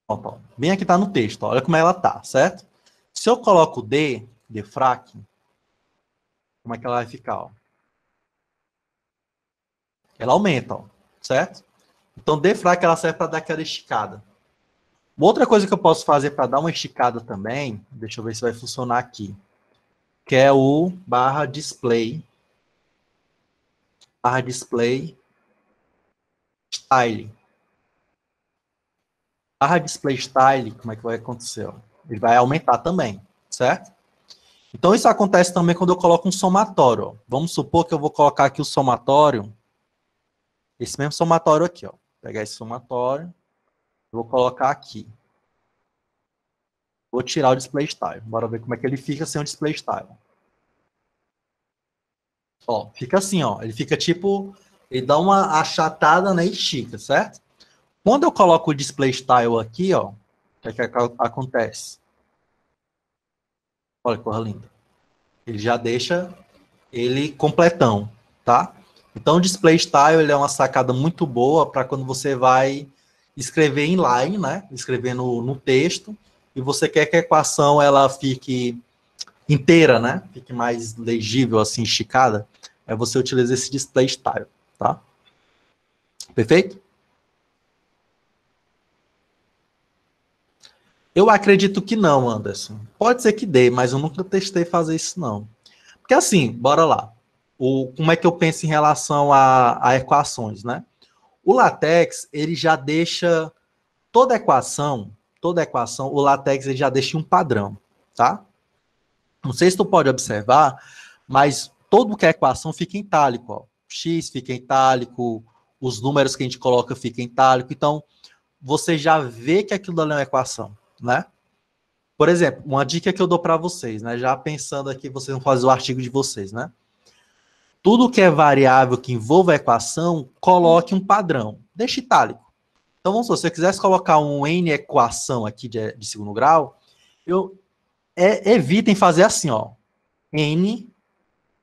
Ó, bem aqui tá no texto, ó. Olha como ela tá, certo? Se eu coloco defrac, como é que ela vai ficar, ó? Ela aumenta, ó, certo? Então, defrac ela serve para dar aquela esticada. Outra coisa que eu posso fazer para dar uma esticada também, deixa eu ver se vai funcionar aqui, que é o /display style. /display style, como é que vai acontecer? Ó? Ele vai aumentar também, certo? Então, isso acontece também quando eu coloco um somatório. Ó. Vamos supor que eu vou colocar aqui o somatório, esse mesmo somatório aqui, ó. Vou pegar esse somatório, vou colocar aqui. Vou tirar o display style. Bora ver como é que ele fica sem o display style. Ó, fica assim, ó. Ele fica tipo, ele dá uma achatada, né, e estica, certo? Quando eu coloco o display style aqui, ó, o que é que acontece? Olha que coisa linda. Ele já deixa ele completão, tá? Então, o display style ele é uma sacada muito boa para quando você vai escrever inline, né? Escrever no texto, e você quer que a equação ela fique inteira, né? Fique mais legível, assim, esticada. Aí você utiliza esse display style, tá? Perfeito? Eu acredito que não, Anderson. Pode ser que dê, mas eu nunca testei fazer isso, não. Porque assim, bora lá. Como é que eu penso em relação a equações, né? O LaTeX, ele já deixa toda equação, o LaTeX ele já deixa um padrão, tá? Não sei se tu pode observar, mas todo que é equação fica em itálico, ó. X fica em itálico, os números que a gente coloca fica em itálico, então você já vê que aquilo ali é uma equação, né? Por exemplo, uma dica que eu dou para vocês, né? Já pensando aqui, vocês vão fazer o artigo de vocês, né? Tudo que é variável que envolva a equação, coloque um padrão. Deixe itálico. Então, vamos supor, se eu quisesse colocar um N equação aqui de segundo grau, evitem fazer assim, ó. N,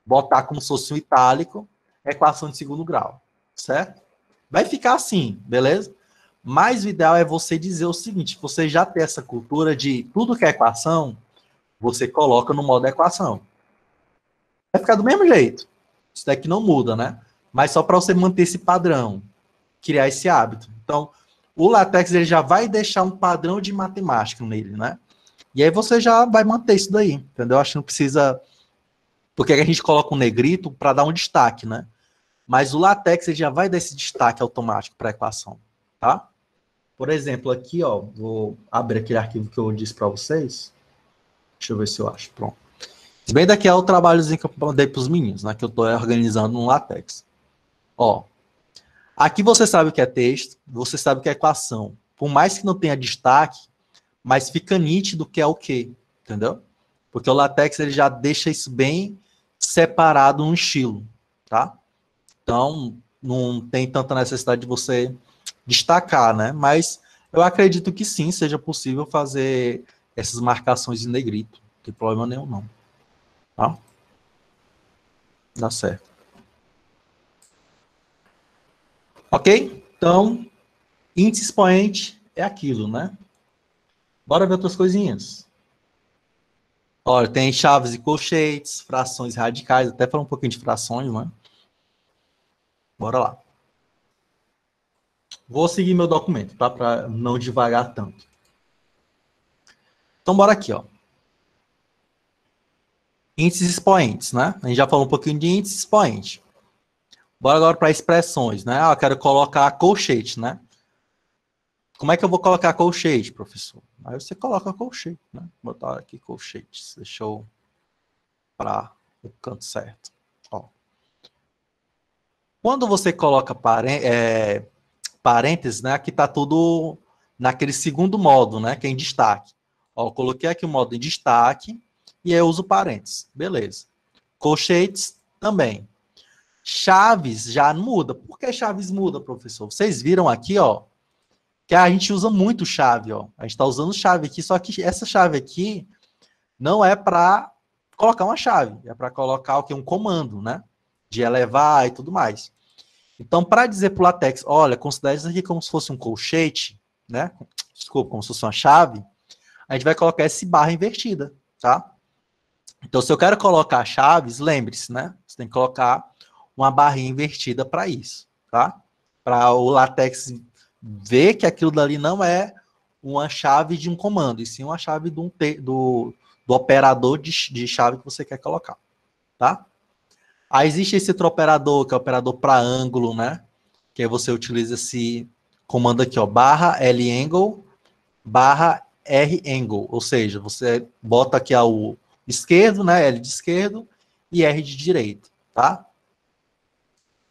botar como se fosse um itálico, equação de segundo grau, certo? Vai ficar assim, beleza? Mas o ideal é você dizer o seguinte, você já ter essa cultura de tudo que é equação, você coloca no modo equação. Vai ficar do mesmo jeito. Isso daqui não muda, né? Mas só para você manter esse padrão, criar esse hábito. Então, o LaTeX ele já vai deixar um padrão de matemática nele, né? E aí você já vai manter isso daí, entendeu? Acho que não precisa... Porque a gente coloca um negrito para dar um destaque, né? Mas o LaTeX ele já vai dar esse destaque automático para a equação, tá? Por exemplo, aqui, ó, vou abrir aquele arquivo que eu disse para vocês. Deixa eu ver se eu acho. Pronto. Se bem daqui é o trabalhozinho que eu mandei para os meninos, né? Que eu estou organizando no LaTeX. Ó, aqui você sabe o que é texto, você sabe o que é equação. Por mais que não tenha destaque, mas fica nítido que é o quê, entendeu? Porque o LaTeX ele já deixa isso bem separado no estilo, tá? Então, não tem tanta necessidade de você destacar, né? Mas eu acredito que sim, seja possível fazer essas marcações em negrito. Não tem problema nenhum, não. Tá? Dá certo. Ok? Então, índice expoente é aquilo, né? Bora ver outras coisinhas. Olha, tem chaves e colchetes, frações radicais, até falar um pouquinho de frações, né? Bora lá. Vou seguir meu documento, tá? Para não devagar tanto. Então, bora aqui, ó. Índices expoentes, né? A gente já falou um pouquinho de índice expoente. Bora agora para expressões, né? Eu quero colocar colchete, né? Como é que eu vou colocar colchete, professor? Aí você coloca colchete, né? Vou botar aqui colchetes. Deixa eu para o canto certo. Ó. Quando você coloca parênteses, né? Aqui está tudo naquele segundo modo, né? Que é em destaque. Ó, eu coloquei aqui o modo em destaque e aí eu uso parênteses. Beleza. Colchetes também. Chaves já muda. Por que chaves muda, professor? Vocês viram aqui, ó, que a gente usa muito chave, ó. A gente está usando chave aqui, só que essa chave aqui não é para colocar uma chave, é para colocar o que? Um comando, né? de elevar e tudo mais. Então, para dizer para o LaTeX, olha, considere isso aqui como se fosse um colchete, né? Desculpa, como se fosse uma chave, a gente vai colocar esse barra invertida, tá? Então, se eu quero colocar chaves, lembre-se, né? Você tem que colocar uma barrinha invertida para isso, tá? Para o LaTeX ver que aquilo dali não é uma chave de um comando, e sim uma chave do operador de chave que você quer colocar, tá? Aí existe esse outro operador, que é o operador para ângulo, né? Que aí você utiliza esse comando aqui, ó, barra L-angle, barra R-angle, ou seja, você bota aqui o esquerdo, né? L de esquerdo e R de direito, tá?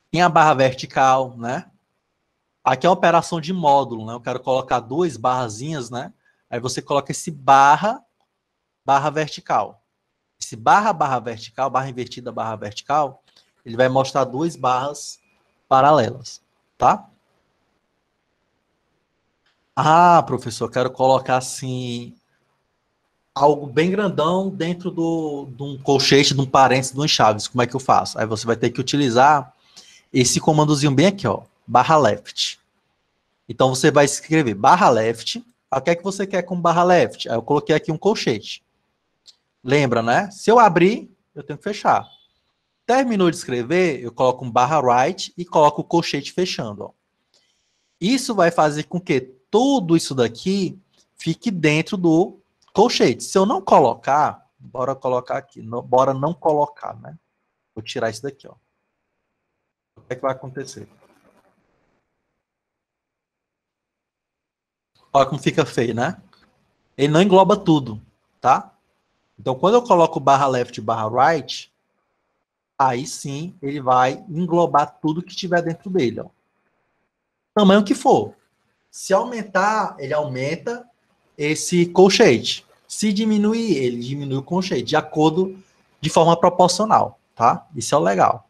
Tem a barra vertical, né? Aqui é uma operação de módulo, né? Eu quero colocar duas barrazinhas, né? Aí você coloca esse barra, barra vertical. Esse barra, barra vertical, barra invertida, barra vertical, ele vai mostrar duas barras paralelas, tá? Ah, professor, eu quero colocar assim algo bem grandão dentro de um colchete, de um parênteses, de um chaves. Como é que eu faço? Aí você vai ter que utilizar esse comandozinho bem aqui, ó, barra left. Então você vai escrever barra left. O que é que você quer com barra left? Aí eu coloquei aqui um colchete. Lembra, né? Se eu abrir, eu tenho que fechar. Terminou de escrever, eu coloco um barra right e coloco o colchete fechando, ó. Isso vai fazer com que tudo isso daqui fique dentro do colchete. Se eu não colocar, bora colocar aqui, bora não colocar, né? Vou tirar isso daqui, ó. O que é que vai acontecer? Olha como fica feio, né? Ele não engloba tudo, tá? Então, quando eu coloco barra left e barra right, aí sim ele vai englobar tudo que tiver dentro dele, ó. Tamanho que for. Se aumentar, ele aumenta esse colchete. Se diminuir, ele diminui o colchete, de forma proporcional, tá? Isso é o legal.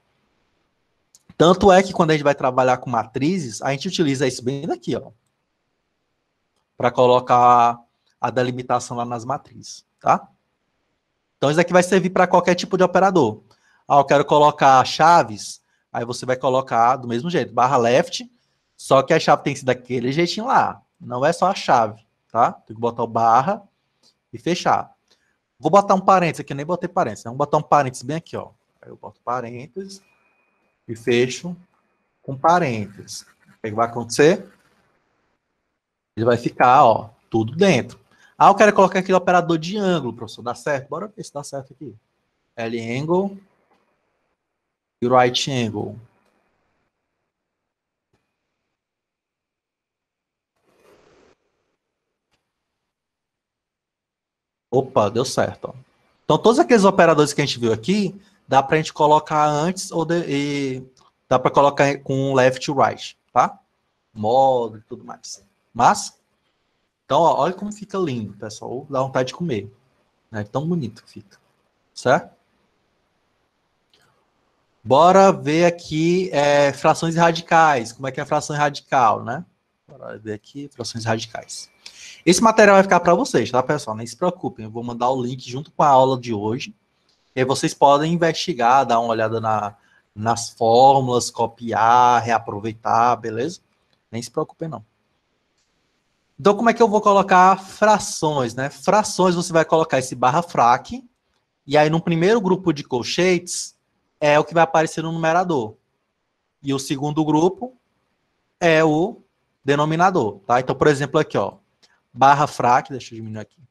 Tanto é que quando a gente vai trabalhar com matrizes, a gente utiliza isso bem daqui, ó, para colocar a delimitação lá nas matrizes, tá? Então isso aqui vai servir para qualquer tipo de operador. Ah, eu quero colocar chaves, aí você vai colocar do mesmo jeito, barra left, só que a chave tem que ser daquele jeitinho lá. Não é só a chave, tá? Tem que botar o barra e fechar. Vou botar um parênteses aqui, nem botei parênteses. Vamos botar um parênteses bem aqui, ó. Aí eu boto parênteses e fecho com parênteses. O que vai acontecer? Ele vai ficar, ó, tudo dentro. Ah, eu quero colocar aquele operador de ângulo, professor. Dá certo? Bora ver se dá certo aqui. L-angle e right angle. Opa, deu certo, ó. Então, todos aqueles operadores que a gente viu aqui, dá para a gente colocar antes e dá para colocar com left e right, tá? Modo e tudo mais. Mas, então, ó, olha como fica lindo, pessoal. Dá vontade de comer. Né? Tão bonito que fica. Certo? Bora ver aqui frações radicais. Como é que é a fração radical, né? Bora ver aqui, frações radicais. Esse material vai ficar para vocês, tá, pessoal? Nem se preocupem. Eu vou mandar o link junto com a aula de hoje. E aí vocês podem investigar, dar uma olhada nas fórmulas, copiar, reaproveitar, beleza? Nem se preocupem, não. Então, como é que eu vou colocar frações, né? Frações, você vai colocar esse barra frac, e aí no primeiro grupo de colchetes é o que vai aparecer no numerador. E o segundo grupo é o denominador, tá? Então, por exemplo, aqui, ó, barra frac, deixa eu diminuir aqui.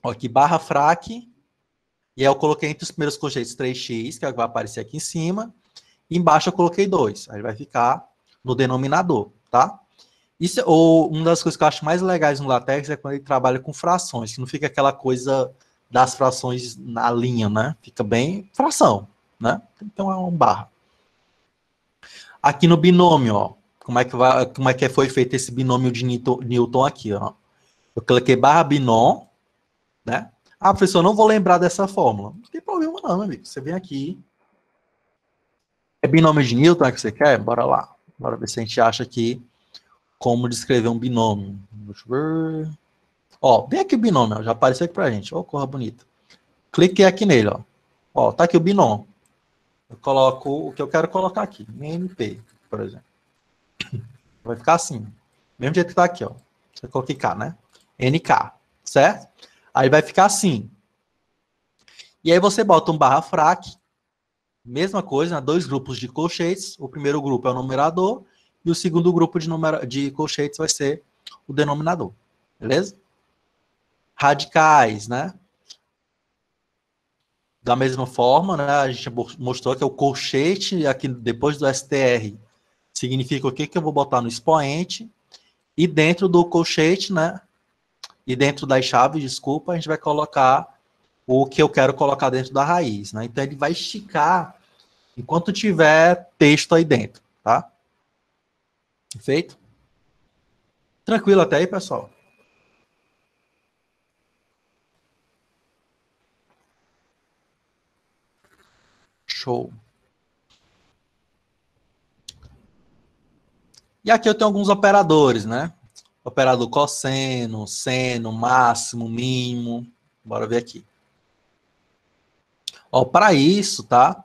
Ó, aqui, barra frac, e aí eu coloquei entre os primeiros colchetes 3x, que é o que vai aparecer aqui em cima, e embaixo eu coloquei 2, aí vai ficar no denominador, tá? Isso, ou uma das coisas que eu acho mais legais no LaTeX é quando ele trabalha com frações, que não fica aquela coisa das frações na linha, né? Fica bem fração, né? Então é um barra. Aqui no binômio, ó, como é que foi feito esse binômio de Newton aqui, ó. Eu cliquei barra binom, né? Ah, professor, eu não vou lembrar dessa fórmula. Não tem problema não, meu amigo. Você vem aqui. É binômio de Newton, é que você quer? Bora lá. Bora ver se a gente acha aqui como descrever um binômio. Deixa eu ver. Ó, vem aqui o binômio, ó, já apareceu aqui pra gente. Ó, corra bonita. Cliquei aqui nele, ó. Ó, tá aqui o binômio. eu coloco o que eu quero colocar aqui, NP, por exemplo. Vai ficar assim, mesmo jeito que tá aqui, ó. Eu coloquei K, né? NK, certo? Aí vai ficar assim. E aí você bota um barra frac, mesma coisa, né? 2 grupos de colchetes. O primeiro grupo é o numerador e o segundo grupo de colchetes vai ser o denominador. Beleza? Radicais, né? Da mesma forma, né? A gente mostrou que o colchete, aqui depois do STR, significa o que eu vou botar no expoente. E dentro do colchete, né? E dentro das chaves, desculpa, a gente vai colocar o que eu quero colocar dentro da raiz, né? Então ele vai esticar enquanto tiver texto aí dentro, tá? Perfeito? Tranquilo até aí, pessoal? Show. E aqui eu tenho alguns operadores, né? Operador cosseno, seno, máximo, mínimo. Bora ver aqui. Ó, para isso, tá?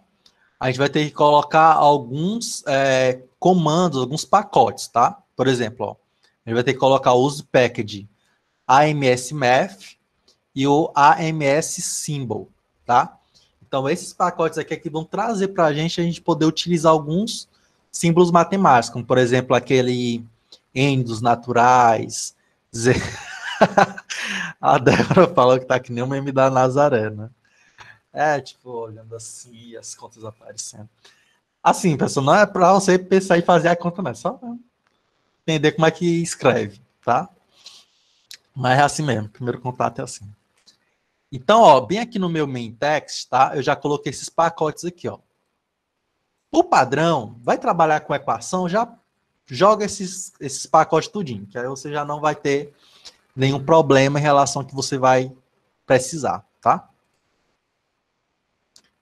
A gente vai ter que colocar alguns comandos, alguns pacotes, tá? Por exemplo, ó, a gente vai ter que colocar o use package AMS-Math e o AMS-Symbol, tá? Então, esses pacotes aqui é que vão trazer para a gente poder utilizar alguns símbolos matemáticos, como, por exemplo, aquele N dos naturais, Z. A Débora falou que tá que nem o meme da Nazaré, né? É, tipo, olhando assim, as contas aparecendo. Assim, pessoal, não é para você pensar em fazer a conta, não. É só entender como é que escreve, tá? Mas é assim mesmo. Primeiro contato é assim. Então, ó, bem aqui no meu main text, tá? Eu já coloquei esses pacotes aqui, ó. O padrão vai trabalhar com equação, já joga esses pacotes tudinho, que aí você já não vai ter nenhum problema em relação ao que você vai precisar, tá?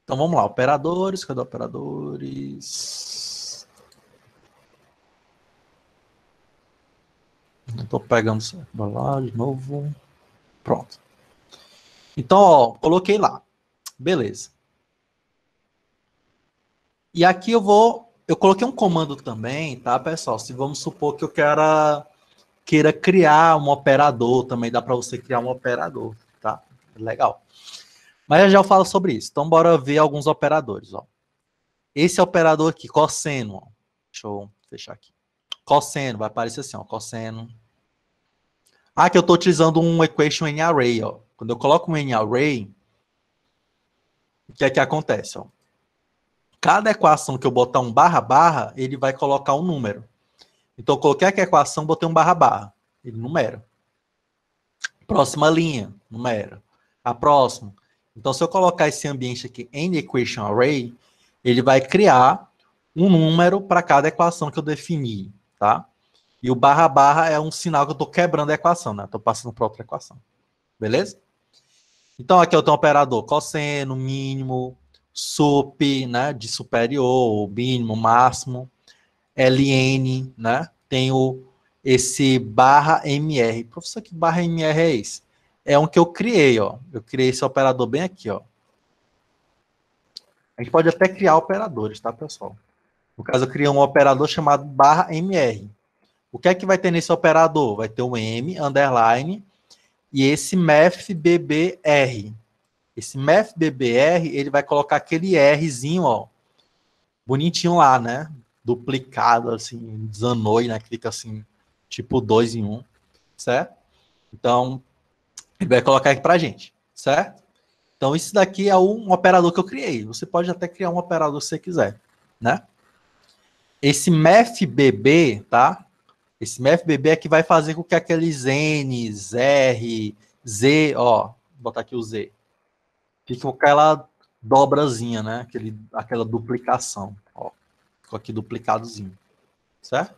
Então vamos lá, operadores, cadê operadores? Estou pegando lá de novo. Pronto. Então, ó, coloquei lá. Beleza. E aqui eu coloquei um comando também, tá, pessoal? Se vamos supor que eu queira criar um operador, também dá para você criar um operador, tá? Legal. Mas já eu falo sobre isso. Então, bora ver alguns operadores, ó. Esse operador aqui, cosseno, ó. Deixa eu fechar aqui. Cosseno, vai aparecer assim, ó, cosseno. Ah, que eu estou utilizando um equation in array, ó. Quando eu coloco um in array, o que é que acontece, ó? Cada equação que eu botar um barra barra, ele vai colocar um número. Então, eu coloquei aqui a equação, botei um barra barra. Ele numera. Próxima linha, numera. A próxima. Então, se eu colocar esse ambiente aqui em equation array, ele vai criar um número para cada equação que eu defini, tá? E o barra barra é um sinal que eu estou quebrando a equação, né? Estou passando para outra equação. Beleza? Então, aqui eu tenho um operador cosseno, mínimo, sup, né? De superior, mínimo, máximo. LN, né? Tenho esse barra MR. Professor, que barra MR é esse? É um que eu criei, ó. Eu criei esse operador bem aqui, ó. A gente pode até criar operadores, tá, pessoal? No caso, eu criei um operador chamado barra MR. O que é que vai ter nesse operador? Vai ter um M, underline, e esse mathbbr. Esse mathbbr, ele vai colocar aquele Rzinho, ó, bonitinho lá, né? Duplicado, assim, Zanoi, né? Que fica assim, tipo 2 em 1, certo? Então, ele vai colocar aqui pra gente, certo? Então, isso daqui é um operador que eu criei. Você pode até criar um operador se você quiser, né? Esse mathbb, tá? Esse mathbb é que vai fazer com que aqueles N's, R, Z, ó, vou botar aqui o Z, fique com aquela dobrazinha, né? Aquela duplicação, ó. Ficou aqui duplicadozinho, certo?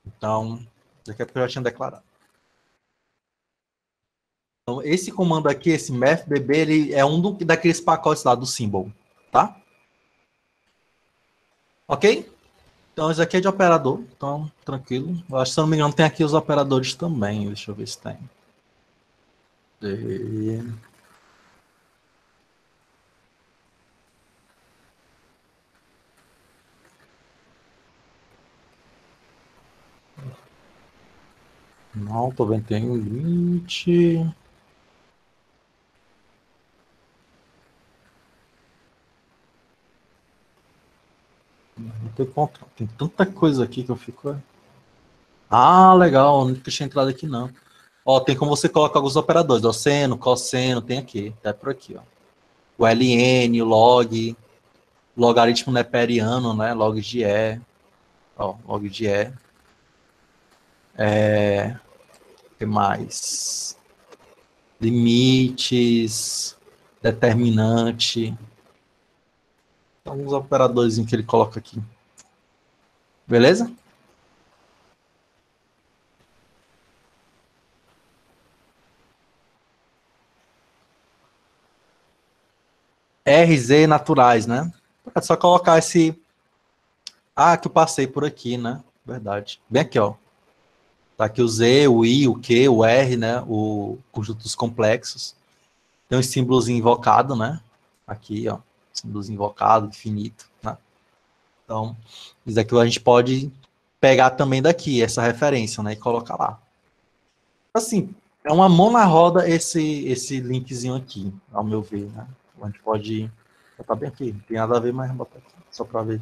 Então, daqui a pouco eu já tinha declarado. Então, esse comando aqui, esse mathbb, ele é um daqueles pacotes lá do symbol, tá? Ok? Então, isso aqui é de operador, então, tranquilo. Eu acho que, se eu não me engano, tem aqui os operadores também. Deixa eu ver se tem. Não, tô vendo, tem um limite. Não tem conta. Tem tanta coisa aqui que eu fico. Ah, legal, não tinha entrado aqui não. Ó, tem como você colocar alguns operadores, ó, seno, cosseno, tem aqui, tá por aqui, ó. O ln, o log, logaritmo neperiano, né, log de E, ó, log de E. O que mais? Limites, determinante. Tem alguns operadores que ele coloca aqui. Beleza? RZ naturais, né? É só colocar esse... Ah, que eu passei por aqui, né? Verdade. Bem aqui, ó. Tá aqui o Z, o I, o Q, o R, né? O conjunto dos complexos. Tem um símbolozinho invocado, né? Aqui, ó. Símbolozinho invocado, infinito, né? Então, isso aqui a gente pode pegar também daqui, essa referência, né? E colocar lá. Assim, é uma mão na roda esse linkzinho aqui, ao meu ver, né? A gente pode botar bem aqui. Não tem nada a ver, mas botar aqui, só para ver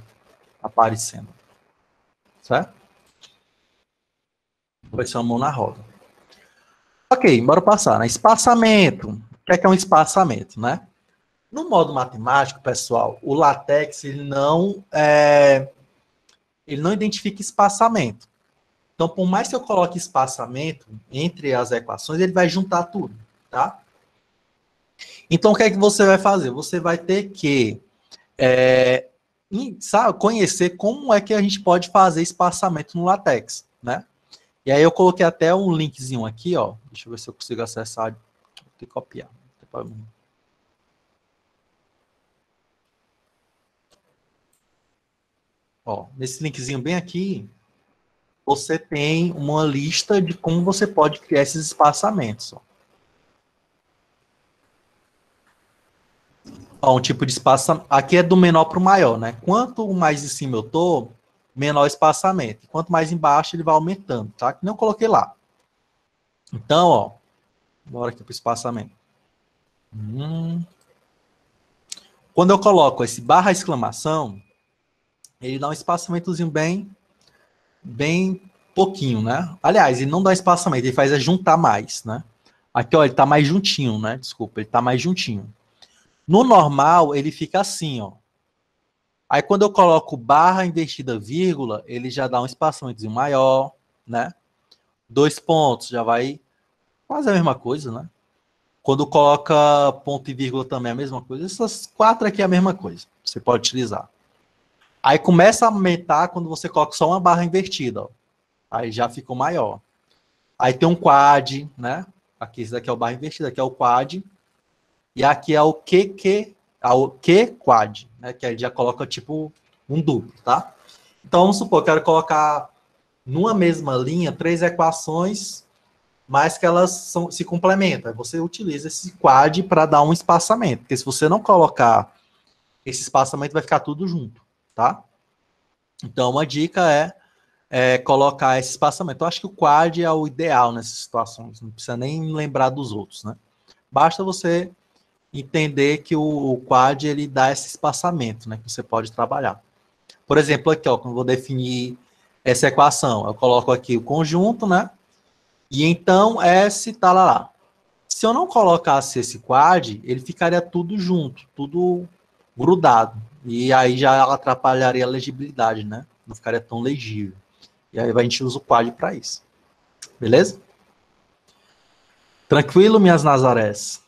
aparecendo. Certo? Vai ser uma mão na roda. Ok, bora passar, né? Espaçamento. O que é um espaçamento, né? No modo matemático, pessoal, o LaTeX ele não identifica espaçamento. Então, por mais que eu coloque espaçamento entre as equações, ele vai juntar tudo, tá? Então, o que é que você vai fazer? Você vai ter que sabe, conhecer como é que a gente pode fazer espaçamento no LaTeX, né? E aí eu coloquei até um linkzinho aqui, ó. Deixa eu ver se eu consigo acessar. Vou ter que copiar. Ó, nesse linkzinho bem aqui, você tem uma lista de como você pode criar esses espaçamentos. Ó, um tipo de espaçamento. Aqui é do menor para o maior, né? Quanto mais em cima eu tô, menor o espaçamento. Quanto mais embaixo, ele vai aumentando, tá? Que nem eu coloquei lá. Então, ó, bora aqui para o espaçamento. Quando eu coloco esse barra exclamação, ele dá um espaçamentozinho bem pouquinho, né? Aliás, ele não dá espaçamento, ele faz é juntar mais, né? Aqui, ó, ele tá mais juntinho, né? Desculpa, ele tá mais juntinho. No normal, ele fica assim, ó. Aí, quando eu coloco barra invertida vírgula, ele já dá um espaçamentozinho maior, né? 2 pontos, já vai fazer a mesma coisa, né? Quando coloca ponto e vírgula também é a mesma coisa. Essas quatro aqui é a mesma coisa. Você pode utilizar. Aí começa a aumentar quando você coloca só uma barra invertida, ó. Aí já ficou maior. Aí tem um quad, né? Aqui, esse daqui é o barra invertida, aqui é o quad. E aqui é o Q quad, né? Que aí já coloca tipo um duplo, tá? Então vamos supor, eu quero colocar numa mesma linha 3 equações, mas que elas se complementam. Aí você utiliza esse quad para dar um espaçamento, porque se você não colocar esse espaçamento, vai ficar tudo junto, tá? Então uma dica é colocar esse espaçamento. Eu acho que o quad é o ideal nessas situações, não precisa nem lembrar dos outros, né? Basta você entender que o quad ele dá esse espaçamento, né, que você pode trabalhar. Por exemplo, aqui, ó, quando eu vou definir essa equação, eu coloco aqui o conjunto, né? E então S tá lá. Se eu não colocasse esse quad, ele ficaria tudo junto, tudo grudado. E aí já atrapalharia a legibilidade, né? Não ficaria tão legível. E aí a gente usa o quad para isso. Beleza? Tranquilo, minhas Nazarés?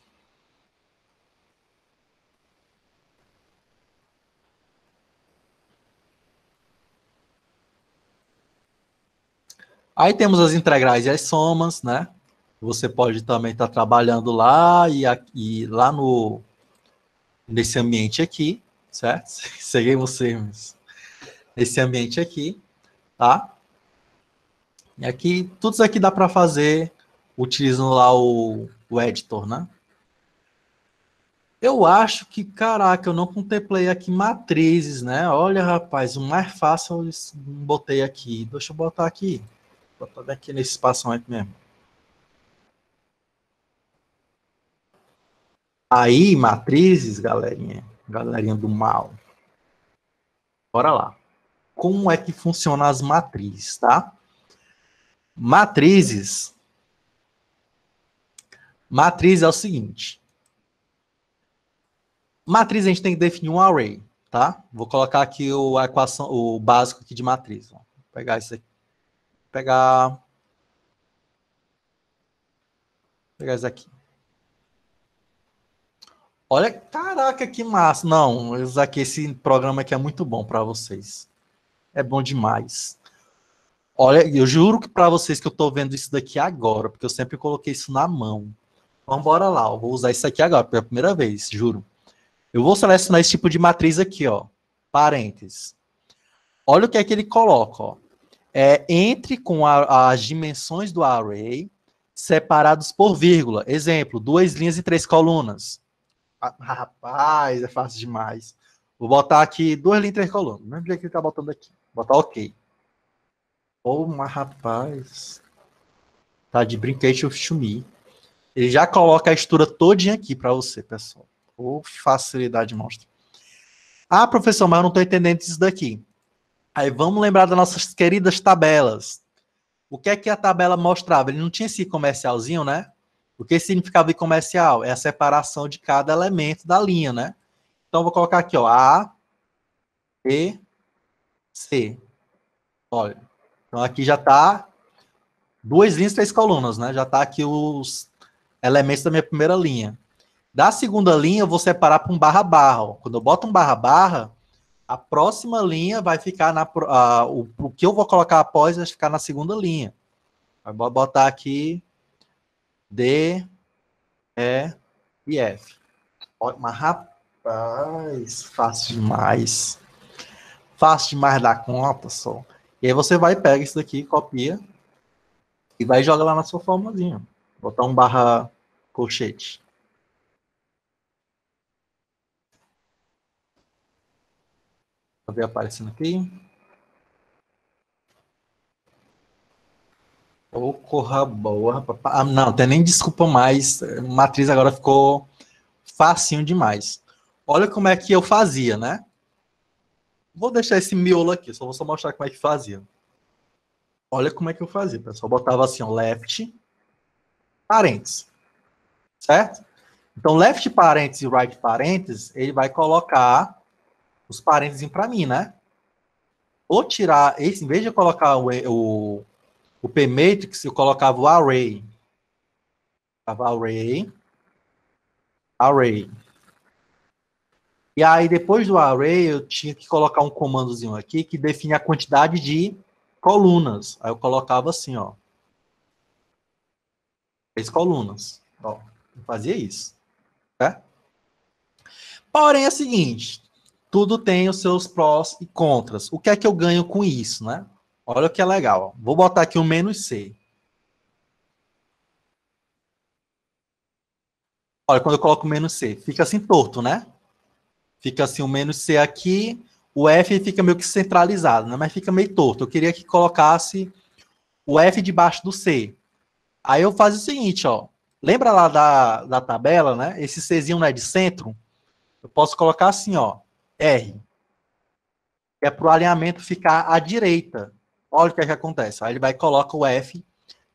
Aí temos as integrais e as somas, né? Você pode também estar trabalhando lá e lá nesse ambiente aqui, certo? Seguimos você nesse ambiente aqui, tá? E aqui, tudo isso aqui dá para fazer utilizando lá o editor, né? Eu acho que, caraca, eu não contemplei aqui matrizes, né? Olha, rapaz, o mais fácil eu botei aqui. Deixa eu botar aqui. botar daqui nesse espaçamento mesmo. Aí, matrizes, galerinha do mal. Bora lá. Como é que funcionam as matrizes, tá? Matrizes é o seguinte. Matriz a gente tem que definir um array, tá? Vou colocar aqui a equação, o básico aqui de matriz. Vou pegar isso aqui. Pegar isso aqui. Olha, caraca, que massa. Não, esse programa aqui é muito bom para vocês. É bom demais. Olha, eu juro que para vocês que eu estou vendo isso daqui agora, porque eu sempre coloquei isso na mão. Vamos embora lá, eu vou usar isso aqui agora, pela primeira vez, juro. Eu vou selecionar esse tipo de matriz aqui, ó. Parênteses. Olha o que é que ele coloca, ó. Entre com as dimensões do array separados por vírgula. Exemplo, 2 linhas e 3 colunas. Rapaz, é fácil demais. Vou botar aqui 2 linhas e 3 colunas. Não sei o que ele tá botando aqui. Vou botar OK. Oh, mas rapaz. Tá de brinquedo to me. Ele já coloca a estrutura todinha aqui para você, pessoal. Oh, facilidade monstra. Ah, professor, mas eu não estou entendendo isso daqui. Aí vamos lembrar das nossas queridas tabelas. O que é que a tabela mostrava? Ele não tinha esse comercialzinho, né? O que significava comercial? É a separação de cada elemento da linha, né? Então, vou colocar aqui, ó, A, B, C. Olha, então aqui já está 2 linhas, 3 colunas, né? Já está aqui os elementos da minha primeira linha. Da segunda linha, eu vou separar para um barra barra. Ó. Quando eu boto um barra barra, a próxima linha vai ficar o que eu vou colocar após vai ficar na segunda linha. Vou botar aqui D, E e F. Mas rapaz, fácil demais. Fácil demais da conta, só. E aí você vai, pega isso daqui, copia e vai jogar lá na sua formulazinha. Botar um barra colchete. Pra ver aparecendo aqui. Ô, corra boa. Ah, não, tem nem desculpa mais. Matriz agora ficou facinho demais. Olha como é que eu fazia, né? Vou deixar esse miolo aqui, só vou mostrar como é que fazia. Olha como é que eu fazia, pessoal. Botava assim, ó, left, parênteses, certo? Então, left parênteses e right parênteses, ele vai colocar os parênteses para mim, né? Vou tirar, esse, em vez de eu colocar o p-matrix, eu colocava o array. Array. E aí, depois do array, eu tinha que colocar um comandozinho aqui que define a quantidade de colunas. Aí eu colocava assim, ó. 3 colunas. Ó, eu fazia isso. Né? Porém, é o seguinte, tudo tem os seus prós e contras. O que é que eu ganho com isso, né? Olha o que é legal. Ó. Vou botar aqui um menos C. Olha, quando eu coloco menos C, fica assim torto, né? Fica assim o menos C aqui, o F fica meio que centralizado, né? Mas fica meio torto. Eu queria que colocasse o F debaixo do C. Aí eu faço o seguinte, ó. Lembra lá da tabela, né? Esse Czinho não é de centro? Eu posso colocar assim, ó. R. Que é para o alinhamento ficar à direita. Olha o que é que acontece. Aí ele vai e coloca o F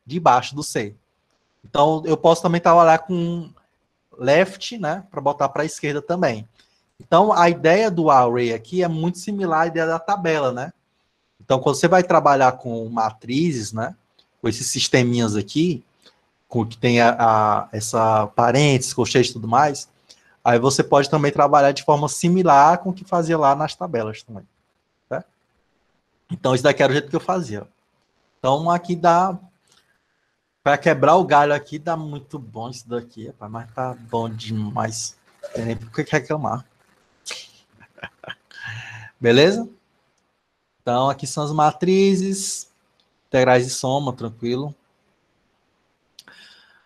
debaixo do C. Então, eu posso também trabalhar com left, né? Para botar para a esquerda também. Então, a ideia do array aqui é muito similar à ideia da tabela, né? Então, quando você vai trabalhar com matrizes, né? Com esses sisteminhas aqui, com que tem essa parênteses, colchete e tudo mais, aí você pode também trabalhar de forma similar com o que fazia lá nas tabelas também. Tá? Então, isso daqui era o jeito que eu fazia. Então, aqui dá... Para quebrar o galho aqui, dá muito bom isso daqui, rapaz, mas tá bom demais. Não tem nem por que reclamar. Beleza? Então, aqui são as matrizes, integrais de soma, tranquilo.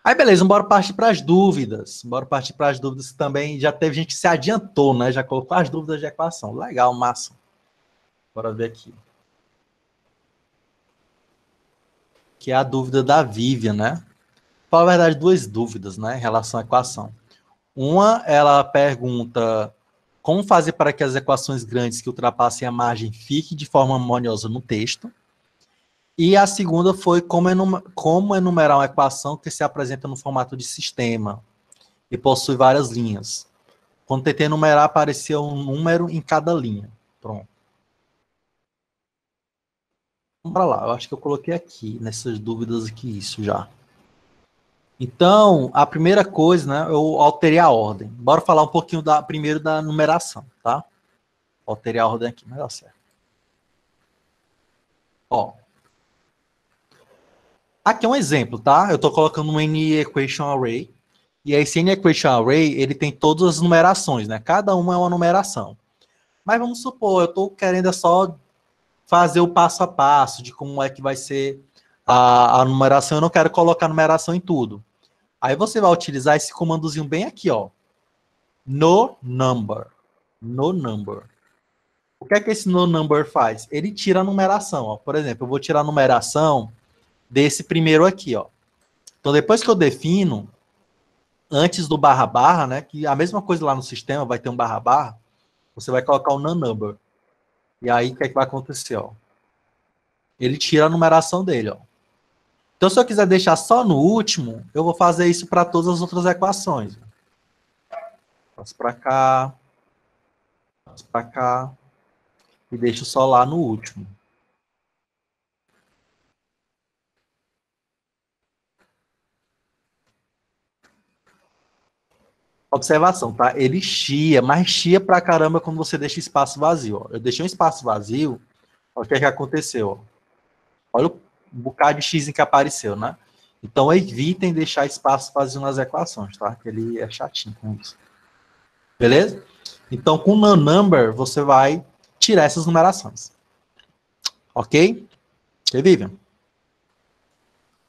Aí, beleza, bora partir para as dúvidas. Bora partir para as dúvidas também. Já teve gente que se adiantou, né? Já colocou as dúvidas de equação. Legal, massa. Bora ver aqui. que é a dúvida da Vivian, né? Na verdade, duas dúvidas, né, em relação à equação. Uma, ela pergunta como fazer para que as equações grandes que ultrapassem a margem fiquem de forma harmoniosa no texto. E a segunda foi como enumerar uma equação que se apresenta no formato de sistema e possui várias linhas. Quando tentei enumerar, aparecia um número em cada linha. Pronto. Vamos lá, eu acho que eu coloquei aqui, nessas dúvidas aqui, isso já. Então, a primeira coisa, né, eu alterei a ordem. Bora falar um pouquinho primeiro da numeração, tá? Alterei a ordem aqui, mas dá certo. Ó, aqui é um exemplo, tá? Eu estou colocando um N-equation array. E esse N-equation array, ele tem todas as numerações, né? Cada uma é uma numeração. Mas vamos supor, eu estou querendo só fazer o passo a passo de como é que vai ser a numeração. Eu não quero colocar numeração em tudo. Aí você vai utilizar esse comandozinho bem aqui, ó. No number. No number. O que é que esse no number faz? Ele tira a numeração, ó. Por exemplo, eu vou tirar a numeração desse primeiro aqui, ó. Então, depois que eu defino, antes do barra barra, né, que a mesma coisa lá no sistema, vai ter um barra barra, você vai colocar o non-number. E aí, o que é que vai acontecer, ó? Ele tira a numeração dele, ó. Então, se eu quiser deixar só no último, eu vou fazer isso para todas as outras equações. Passo para cá, passo para cá, e deixo só lá no último. Observação, tá? Ele chia, mas chia pra caramba quando você deixa espaço vazio. Ó. Eu deixei um espaço vazio, olha o que é que aconteceu. Ó. Olha o bocado de x que apareceu, né? Então evitem deixar espaço vazio nas equações, tá? Que ele é chatinho com isso. Beleza? Então com o number você vai tirar essas numerações. Ok? Ok, Vivian?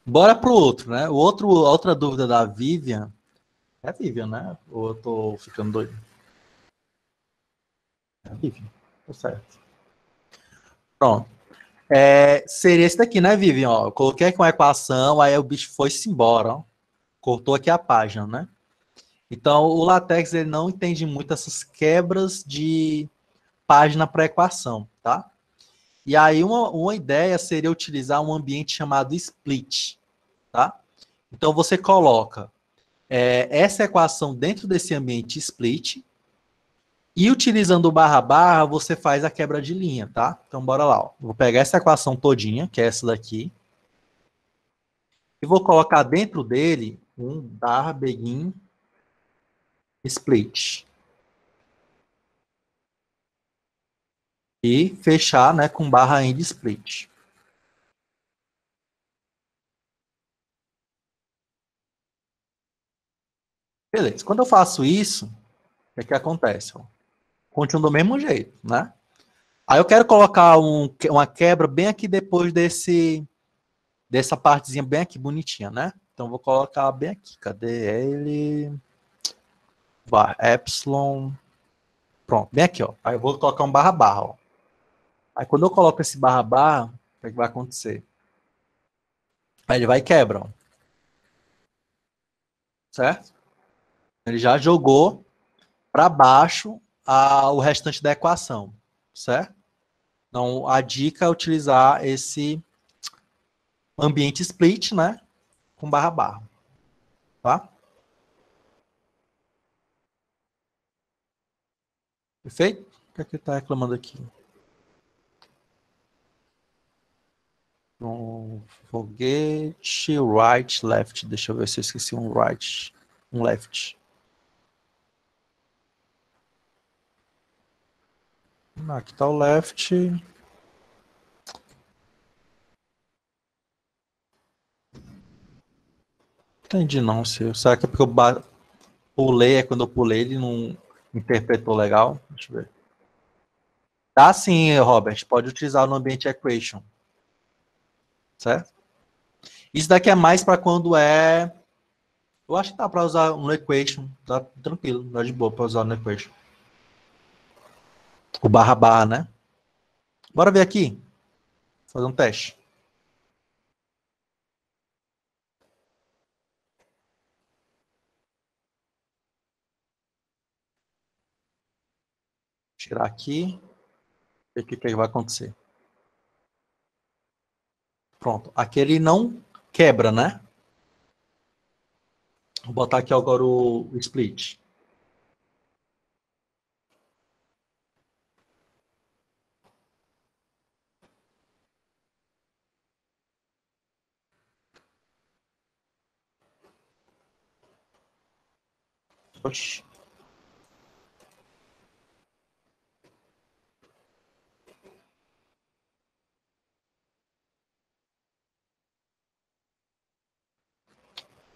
Bora pro outro, né? Outra dúvida da Vivian. É a Vivian, né? Ou eu tô ficando doido? É a Vivian. Tá certo. Pronto. Seria esse daqui, né, Vivian? Ó, eu coloquei aqui uma equação, aí o bicho foi-se embora, ó. Cortou aqui a página, né? Então, o LaTeX ele não entende muito essas quebras de página para equação, tá? E aí, uma ideia seria utilizar um ambiente chamado split, tá? Então, você coloca essa equação dentro desse ambiente split e utilizando o barra barra, você faz a quebra de linha, tá? Então, bora lá. Ó. Vou pegar essa equação todinha, que é essa daqui, e vou colocar dentro dele um barra begin split. E fechar, né, com barra end split. Beleza. Quando eu faço isso, o que é que acontece? Ó? Continua do mesmo jeito, né? Aí eu quero colocar uma quebra bem aqui depois dessa partezinha bem aqui bonitinha, né? Então vou colocar bem aqui. Cadê ele? Bar epsilon. Pronto, bem aqui, ó. Aí eu vou colocar um barra barra, ó. Aí quando eu coloco esse barra barra, o que é que vai acontecer? Aí ele vai e quebra, ó. Certo? Ele já jogou para baixo o restante da equação, certo? Então, a dica é utilizar esse ambiente split, né, com barra barra, tá? Perfeito? O que é que ele está reclamando aqui? Foguete, right, left. Deixa eu ver se eu esqueci um right, um left. Aqui está o left. Entendi não, Ciro. Será que é porque eu pulei, quando eu pulei ele não interpretou legal? Deixa eu ver. Tá sim, Robert. Pode utilizar no ambiente equation. Certo? Isso daqui é mais para quando é... Eu acho que dá para usar no equation. Tá tranquilo, dá de boa para usar no equation. O barra barra, né? Bora ver aqui. Fazer um teste. Tirar aqui. Ver o que vai acontecer. Pronto. Aqui ele não quebra, né? Vou botar aqui agora o split. Oxi.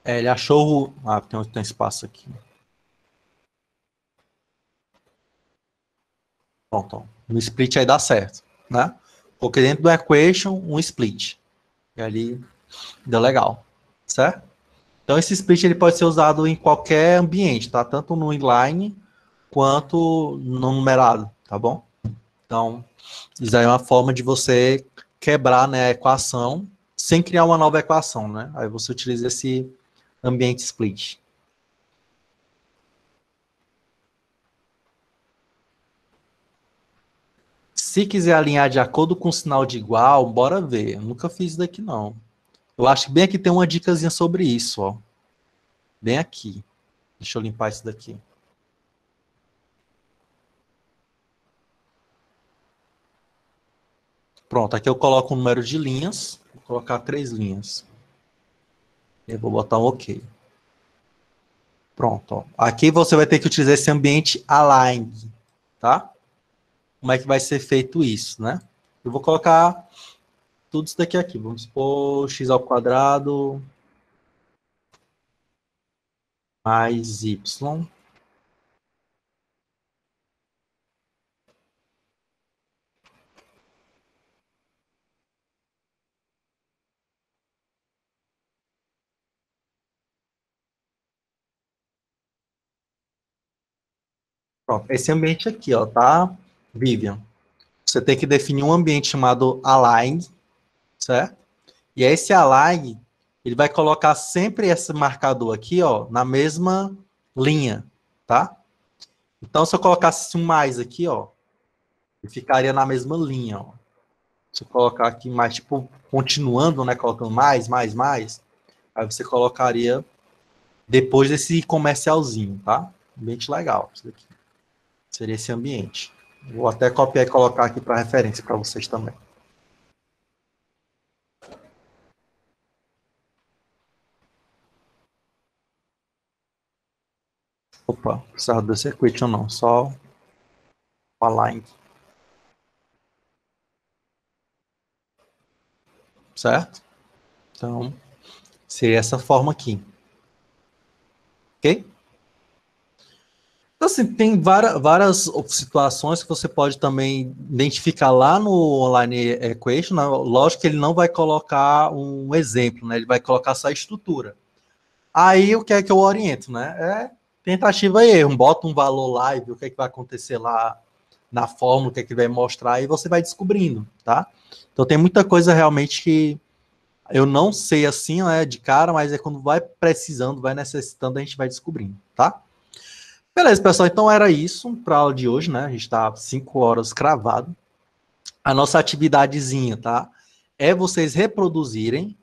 Ele achou... Ah, tem espaço aqui. Pronto. No split aí dá certo, né? Coloquei dentro do equation um split. E ali deu legal, certo? Então esse split ele pode ser usado em qualquer ambiente, tá? Tanto no inline quanto no numerado, tá bom? Então, isso aí é uma forma de você quebrar, né, a equação sem criar uma nova equação, né? Aí você utiliza esse ambiente split. Se quiser alinhar de acordo com o sinal de igual, bora ver. Eu nunca fiz isso daqui, não. Eu acho que bem aqui tem uma dicasinha sobre isso, ó. Bem aqui. Deixa eu limpar isso daqui. Pronto, aqui eu coloco o número de linhas. Vou colocar 3 linhas. Eu vou botar um OK. Pronto, ó. Aqui você vai ter que utilizar esse ambiente align, tá? Como é que vai ser feito isso, né? Eu vou colocar tudo isso daqui aqui. Vamos supor x ao quadrado mais y. Pronto, esse ambiente aqui, ó, tá? Vivian. Você tem que definir um ambiente chamado align, certo? E esse align, ele vai colocar sempre esse marcador aqui, ó, na mesma linha, tá? Então, se eu colocasse um mais aqui, ó, ele ficaria na mesma linha, ó. Se eu colocar aqui mais, tipo, continuando, né, colocando mais, aí você colocaria depois desse comercialzinho, tá? Ambiente legal, isso daqui. Seria esse ambiente. Vou até copiar e colocar aqui para referência para vocês também. Opa, precisava do circuit ou não, só o align. Certo? Então, seria essa forma aqui. Ok? Então, assim, tem várias situações que você pode também identificar lá no Online Equation, né? Lógico que ele não vai colocar um exemplo, né? Ele vai colocar só a estrutura. Aí, o que é que eu oriento, né? É tentativa e erro. Bota um valor lá e vê o que é que vai acontecer lá na fórmula, o que é que vai mostrar, e você vai descobrindo, tá? Então, tem muita coisa realmente que eu não sei assim, né, de cara, mas é quando vai precisando, vai necessitando, a gente vai descobrindo, tá? Beleza, pessoal, então era isso para a aula de hoje, né? A gente está 5 horas cravado. A nossa atividadezinha, tá? É vocês reproduzirem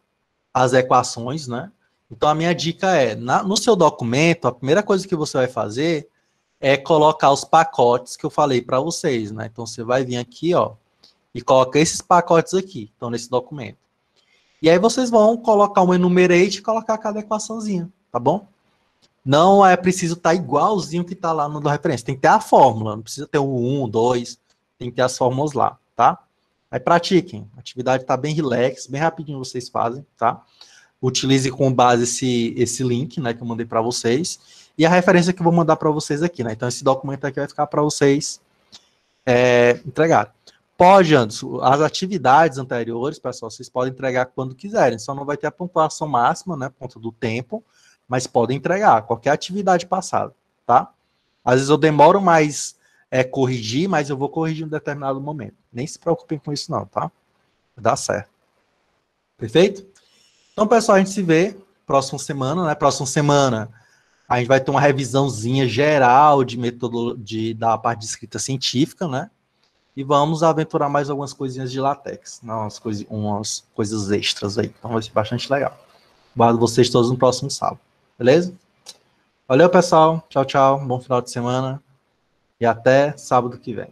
as equações, né? Então a minha dica é, no seu documento, a primeira coisa que você vai fazer é colocar os pacotes que eu falei para vocês, né? Então você vai vir aqui, ó, e coloca esses pacotes aqui, estão nesse documento. E aí vocês vão colocar um enumerate e colocar cada equaçãozinha, tá bom? Não é preciso estar igualzinho que está lá no da referência. Tem que ter a fórmula, não precisa ter o 1, 2, tem que ter as fórmulas lá, tá? Aí pratiquem. A atividade está bem relax, bem rapidinho vocês fazem, tá? Utilize com base esse link, né, que eu mandei para vocês. E a referência que eu vou mandar para vocês aqui, né? Então esse documento aqui vai ficar para vocês entregarem. Pode, Anderson, as atividades anteriores, pessoal, vocês podem entregar quando quiserem, só não vai ter a pontuação máxima, né, por conta do tempo, mas podem entregar qualquer atividade passada, tá? Às vezes eu demoro mais corrigir, mas eu vou corrigir em um determinado momento. Nem se preocupem com isso não, tá? Dá certo. Perfeito? Então, pessoal, a gente se vê próxima semana, né? Próxima semana A gente vai ter uma revisãozinha geral de da parte de escrita científica, né? E vamos aventurar mais algumas coisinhas de látex, umas coisas extras aí. Então vai ser bastante legal. Guardo vocês todos no próximo sábado. Beleza? Valeu, pessoal. Tchau, tchau. Bom final de semana. E até sábado que vem.